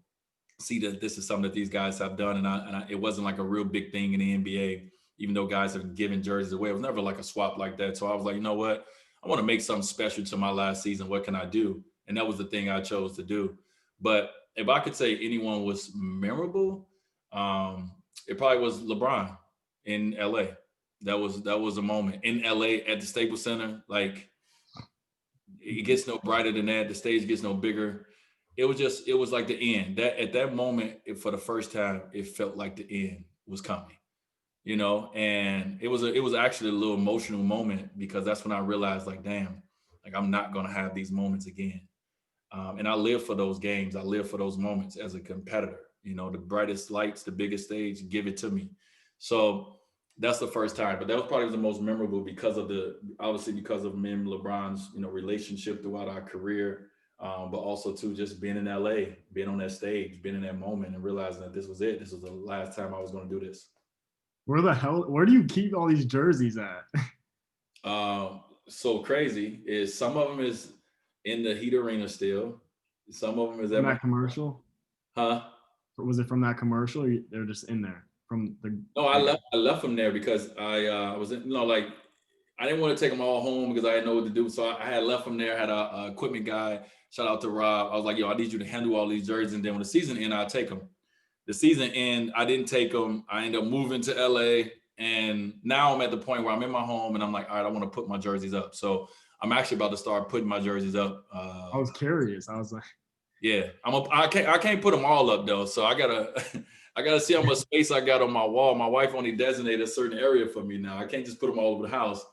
see that this is something that these guys have done, and it wasn't like a real big thing in the NBA, even though guys have given jerseys away. It was never like a swap like that. So I was like, you know what? I want to make something special to my last season. What can I do? And that was the thing I chose to do. But if I could say anyone was memorable, it probably was LeBron in LA. That was a moment in LA at the Staples Center. Like it gets no brighter than that. The stage gets no bigger. It was like the end. That at that moment, for the first time, it felt like the end was coming. And it was actually a little emotional moment because that's when I realized, like, damn, like I'm not gonna have these moments again. And I live for those games. I live for those moments as a competitor. The brightest lights, the biggest stage, give it to me. So that's the first time. But that was probably the most memorable because of because of me and LeBron's, relationship throughout our career. But also too, just being in LA, being on that stage, being in that moment and realizing that this was it. This was the last time I was going to do this. Where do you keep all these jerseys at? So crazy is some of them is in the Heat Arena still. Some of them is from that commercial. Huh? Or was it from that commercial? Or they're just in there from the. No, I left them there because I was in, like I didn't want to take them all home because I didn't know what to do. So I had left them there. Had a equipment guy. Shout out to Rob. I was like, yo, I need you to handle all these jerseys, and then when the season end, I'll take them. The season end, I didn't take them. I ended up moving to LA, and now I'm at the point where I'm in my home, and I'm like, all right, I want to put my jerseys up. So I'm actually about to start putting my jerseys up. I was curious. I was like, yeah, I can't put them all up though. So I gotta see how much space I got on my wall. My wife only designated a certain area for me now. I can't just put them all over the house.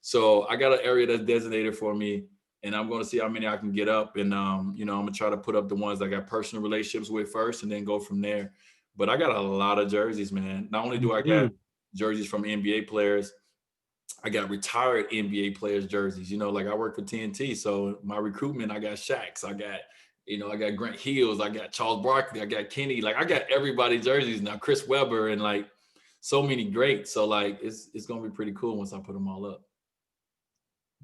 So I got an area that's designated for me, and I'm going to see how many I can get up. And I'm gonna try to put up the ones I got personal relationships with first, and then go from there. But I got a lot of jerseys, man. Not only do I got jerseys from NBA players, I got retired NBA players jerseys. Like I work for TNT, so my recruitment, I got Shaqs, I got Grant Hills, I got Charles Barkley, I got Kenny. Like I got everybody's jerseys now, Chris Webber, and like so many greats. So like it's gonna be pretty cool once I put them all up.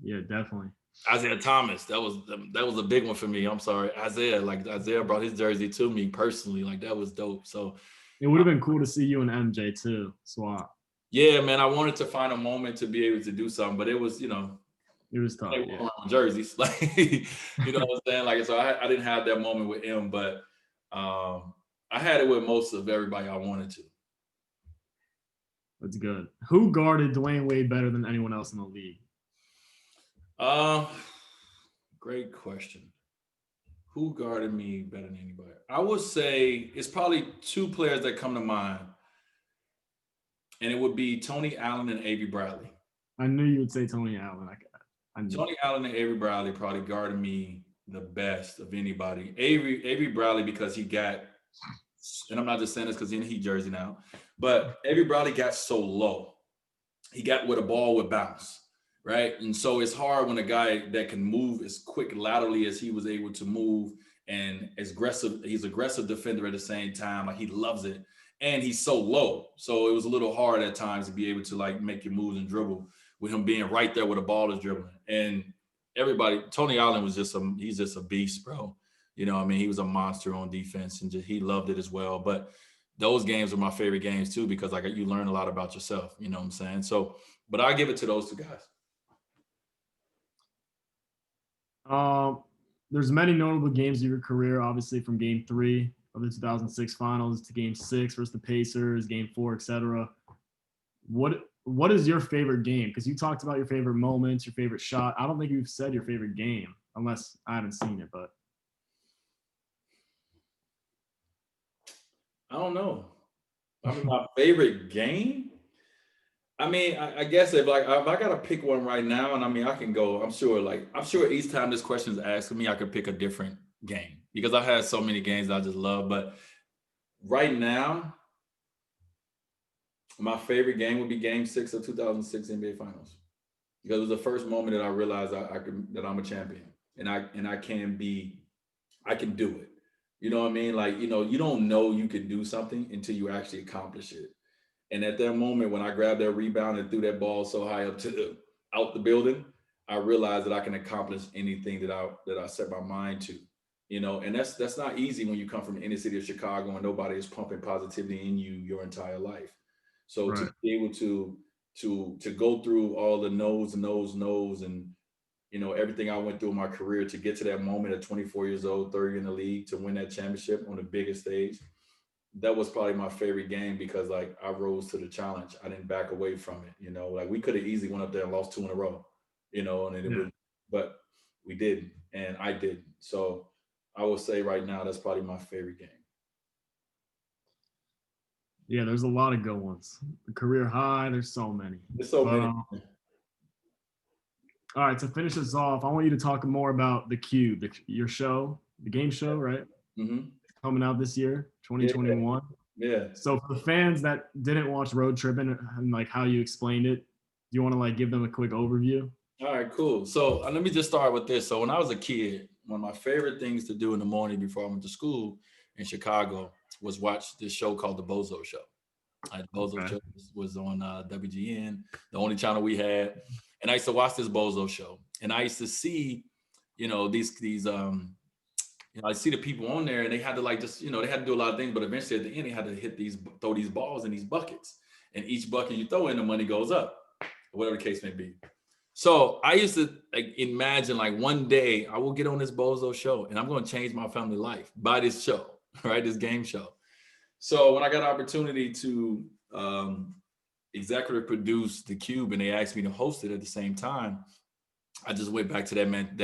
Yeah, definitely. Isaiah Thomas, that was a big one for me. I'm sorry, Isaiah brought his jersey to me personally. Like that was dope. So it would have been cool to see you and MJ too swap. Yeah, man, I wanted to find a moment to be able to do something, but it was, it was tough. Yeah. Jerseys, like what I'm saying. Like so, I didn't have that moment with him, but I had it with most of everybody I wanted to. That's good. Who guarded DWade Wade better than anyone else in the league? Great question. Who guarded me better than anybody? I would say it's probably two players that come to mind, and it would be Tony Allen and Avery Bradley. I knew you would say Tony Allen. Tony Allen and Avery Bradley probably guarded me the best of anybody. Avery Bradley because he got, and I'm not just saying this because he's in a Heat jersey now, but Avery Bradley got so low. He got where the ball would bounce, right? And so it's hard when a guy that can move as quick laterally as he was able to move and as aggressive. He's aggressive defender at the same time. Like he loves it, and he's so low. So it was a little hard at times to be able to like make your moves and dribble with him being right there where the ball is dribbling. And everybody, Tony Allen was he's just a beast, bro. You know, I mean, he was a monster on defense, and he loved it as well. But those games are my favorite games too, because like you learn a lot about yourself. You know what I'm saying? So, but I give it to those two guys. There's many notable games of your career, obviously from Game 3 of the 2006 Finals to Game 6 versus the Pacers, Game 4, etc. What is your favorite game? Because you talked about your favorite moments, your favorite shot. I don't think you've said your favorite game, unless I haven't seen it. But I don't know. I mean, my favorite game. I mean, I guess if I gotta pick one right now, and I mean I can go. I'm sure each time this question is asked of me, I could pick a different game because I had so many games that I just love. But right now, my favorite game would be Game 6 of 2006 NBA Finals because it was the first moment that I realized that I'm a champion and I can do it. You know what I mean? Like you don't know you can do something until you actually accomplish it. And at that moment, when I grabbed that rebound and threw that ball so high up out the building, I realized that I can accomplish anything that I set my mind to. And that's not easy when you come from the inner city of Chicago and nobody is pumping positivity in you your entire life. So right. to be able to go through all the no's and everything I went through in my career to get to that moment at 24 years old, third in the league, to win that championship on the biggest stage, that was probably my favorite game because like I rose to the challenge. I didn't back away from it. Like we could have easily went up there and lost 2 in a row, and it would, but we didn't, and I didn't. So I would say right now that's probably my favorite game. Yeah, there's a lot of good ones. The career high, there's so many. There's so many. All right, to finish this off, I want you to talk more about the Cube, your show, the game show, right? Mm-hmm. Coming out this year, 2021. Yeah. So for the fans that didn't watch Road Trippin' and like how you explained it, do you want to like give them a quick overview? All right, cool. So let me just start with this. So when I was a kid, one of my favorite things to do in the morning before I went to school in Chicago was watch this show called The Bozo Show. The Bozo Show was on WGN, the only channel we had. And I used to watch this Bozo Show. And I used to see, these I see the people on there and they had to like just, they had to do a lot of things, but eventually at the end they had to throw these balls in these buckets. And each bucket you throw in, the money goes up, or whatever the case may be. So I used to like imagine like one day I will get on this Bozo Show and I'm going to change my family life by this show, right? This game show. So when I got an opportunity to executive produce the Cube and they asked me to host it at the same time, I just went back to that man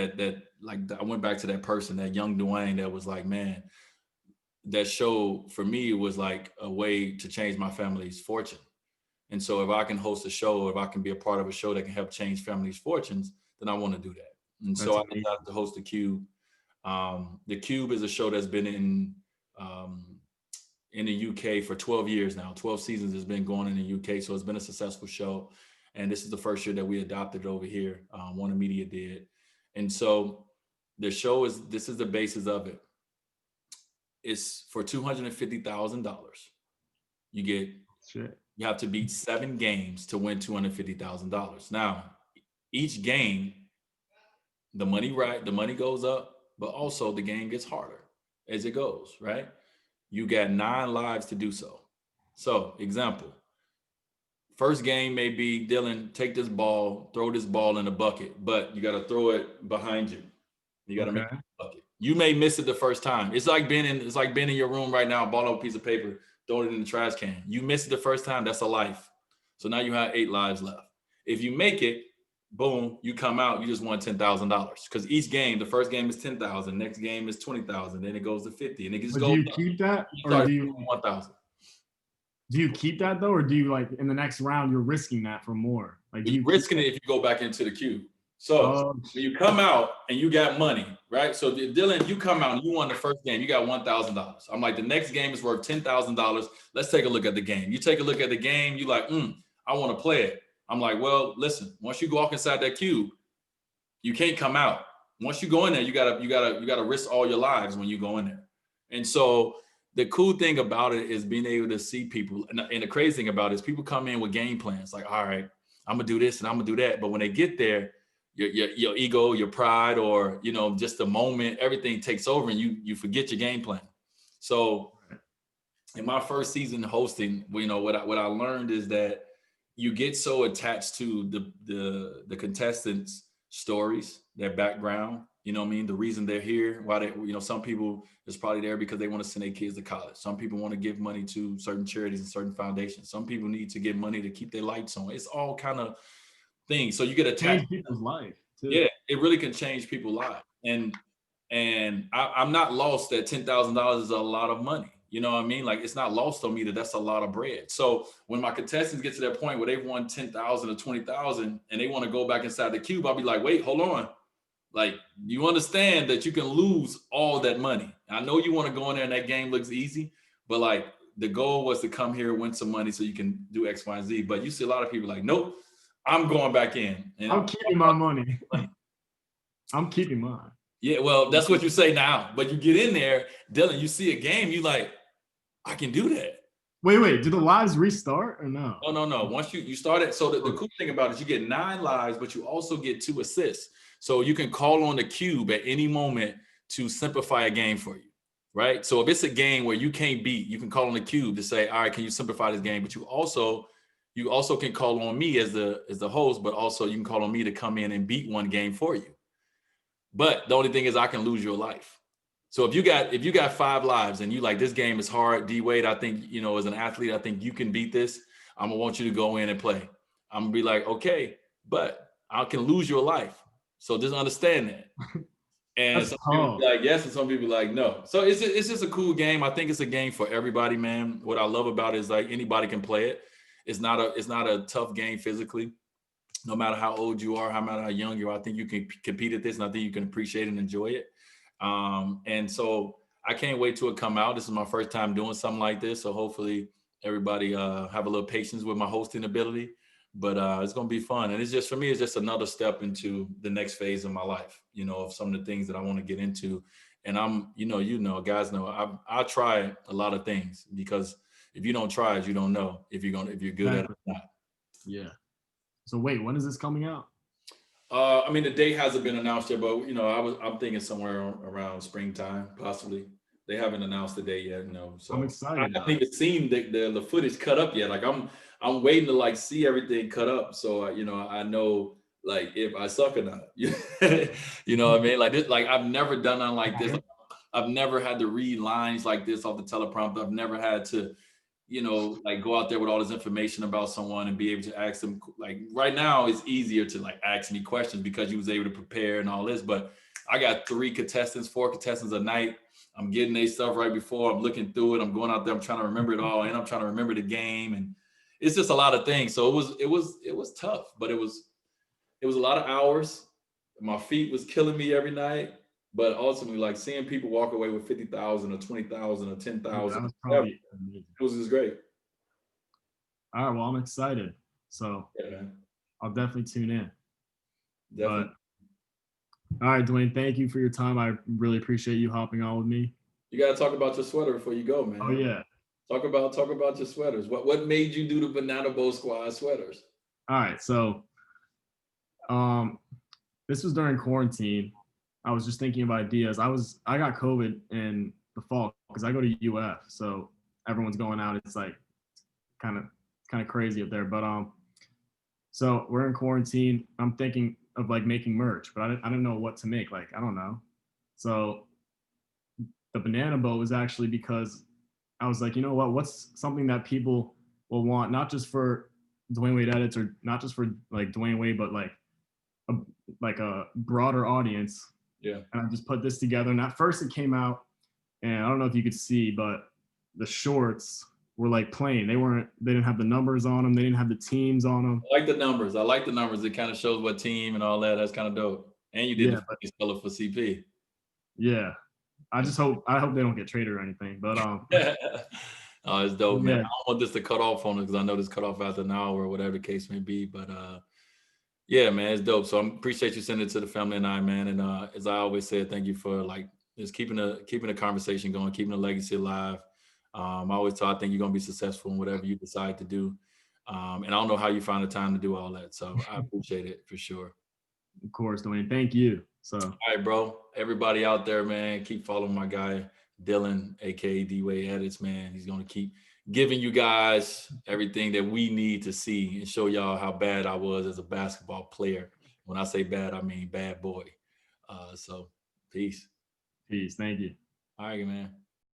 I went back to that person, that young DWade that was like, man, that show for me was like a way to change my family's fortune. And so if I can host a show, if I can be a part of a show that can help change families' fortunes, then I want to do that. And so I decided to host the Cube. The Cube is a show that's been in the UK for 12 years now. 12 seasons has been going in the UK. So it's been a successful show. And this is the first year that we adopted it over here. Warner Media did. And so the show this is the basis of it. It's for $250,000. You have to beat 7 games to win $250,000. Now, each game, the money goes up, but also the game gets harder as it goes, right? You got 9 lives to do so. So, example, first game may be, Dylan, take this ball, throw this ball in the bucket, but you got to throw it behind you. You got to make the bucket. You may miss it the first time. It's like being in your room right now, ball up a piece of paper, throw it in the trash can. You miss it the first time, that's a life. So now you have 8 lives left. If you make it, boom, you come out, you just won $10,000. Because each game, the first game is 10,000, next game is 20,000, then it goes to 50, and it just goes. Do you keep that, or do you 1,000? Do you keep that though, or do you like in the next round you're risking that for more? Like you're risking it if you go back into the Cube. So when you come out and you got money, right? So Dylan, you come out and you won the first game, you got $1,000. I'm like, the next game is worth $10,000. Let's take a look at the game. You take a look at the game, you like, I want to play it. I'm like, well, listen, once you walk inside that Cube, you can't come out. once you go in there, you gotta risk all your lives when you go in there. And so the cool thing about it is being able to see people. And the crazy thing about it is people come in with game plans, like, all right, I'm gonna do this and I'm gonna do that. But when they get there, your ego, your pride, or just the moment, everything takes over and you forget your game plan. So in my first season hosting, what I learned is that you get so attached to the contestants' stories, their background, what I mean? The reason they're here, why they, some people is probably there because they want to send their kids to college. Some people want to give money to certain charities and certain foundations. Some people need to get money to keep their lights on. It's all kind of things. So you get attached. Change people's life too. Yeah, it really can change people's lives. And I'm not lost that $10,000 is a lot of money. You know what I mean? Like, it's not lost on me that that's a lot of bread. So when my contestants get to that point where they've won 10,000 or 20,000 and they want to go back inside the cube, I'll be like, wait, hold on. Like, you understand that you can lose all that money. I know you want to go in there and that game looks easy, but like the goal was to come here, win some money so you can do X, Y, and Z. But you see a lot of people like, nope, I'm going back in. And I'm keeping my money. I'm keeping mine. Yeah, well, that's what you say now. But you get in there, Dylan, you see a game, you like, I can do that. Wait, do the lives restart or no? No. Once you start it, so the cool thing about it is you get 9 lives, but you also get 2 assists. So you can call on the cube at any moment to simplify a game for you, right? So if it's a game where you can't beat, you can call on the cube to say, all right, can you simplify this game? But you also can call on me as the host, but also you can call on me to come in and beat one game for you. But the only thing is I can lose your life. So if you got 5 lives and you like, this game is hard, DWade, I think, as an athlete, I think you can beat this. I'm gonna want you to go in and play. I'm gonna be like, okay, but I can lose your life. So just understand that. And some people be like, yes, and some people be like, no. So it's just a cool game. I think it's a game for everybody, man. What I love about it is like anybody can play it. It's not a tough game physically. No matter how old you are, no matter how young you are, I think you can compete at this, and I think you can appreciate and enjoy it. And so I can't wait till it come out. This is my first time doing something like this, so hopefully everybody have a little patience with my hosting ability. But it's gonna be fun, and it's just, for me, it's just another step into the next phase of my life. Of some of the things that I want to get into. And I'm, guys know I try a lot of things, because if you don't try it, you don't know if you're good at it or not. Yeah. So wait, when is this coming out? I mean, the date hasn't been announced yet, but I'm thinking somewhere around springtime, possibly. They haven't announced the date yet, So I'm excited. I haven't even seen the footage cut up yet. Like I'm waiting to like see everything cut up, so I know like if I suck or not. You know what I mean? Like this, like I've never done nothing like this. I've never had to read lines like this off the teleprompter. I've never had to, like go out there with all this information about someone and be able to ask them. Like right now, it's easier to like ask any questions because you was able to prepare and all this. But I got 4 contestants a night. I'm getting their stuff right before. I'm looking through it. I'm going out there. I'm trying to remember it all, and I'm trying to remember the game. And it's just a lot of things. So it was tough, but it was a lot of hours. My feet was killing me every night. But ultimately, like seeing people walk away with 50,000 or 20,000 or 10,000, it was just great. All right, well, I'm excited. So yeah, man. I'll definitely tune in. Definitely. But, all right, Dwayne, thank you for your time. I really appreciate you hopping on with me. You got to talk about your sweater before you go, man. Oh, yeah. Talk about your sweaters. What made you do the Banana Boat Squad sweaters? All right, so this was during quarantine. I was just thinking of ideas. I got COVID in the fall because I go to UF, so everyone's going out. It's like kind of crazy up there. But so we're in quarantine. I'm thinking of like making merch, but I didn't know what to make. Like I don't know. So the banana boat was actually because I was like, you know what? What's something that people will want, not just for DWade edits or not just for like Dwayne Wade, but like a broader audience. Yeah. And I just put this together. And at first it came out, and I don't know if you could see, but the shorts were like plain. They didn't have the numbers on them. They didn't have the teams on them. I like the numbers. It kind of shows what team and all that. That's kind of dope. And you did the spell it for CP. Yeah. I hope they don't get traded or anything. But oh, it's dope, man. I don't want this to cut off on it because I know this cut off after an hour or whatever the case may be. But Yeah, man, it's dope. So I appreciate you sending it to the family and I, man. And as I always said, thank you for like just keeping the conversation going, keeping the legacy alive. I always thought I think you're gonna be successful in whatever you decide to do. And I don't know how you find the time to do all that. So I appreciate it for sure. Of course, Dwayne. Thank you. So, All right, bro. Everybody out there, man, keep following my guy Dylan, aka DWade Edits, man. He's gonna keep giving you guys everything that we need to see and show y'all how bad I was as a basketball player. When I say bad, I mean bad boy. So peace. peace. Thank you. All right, man.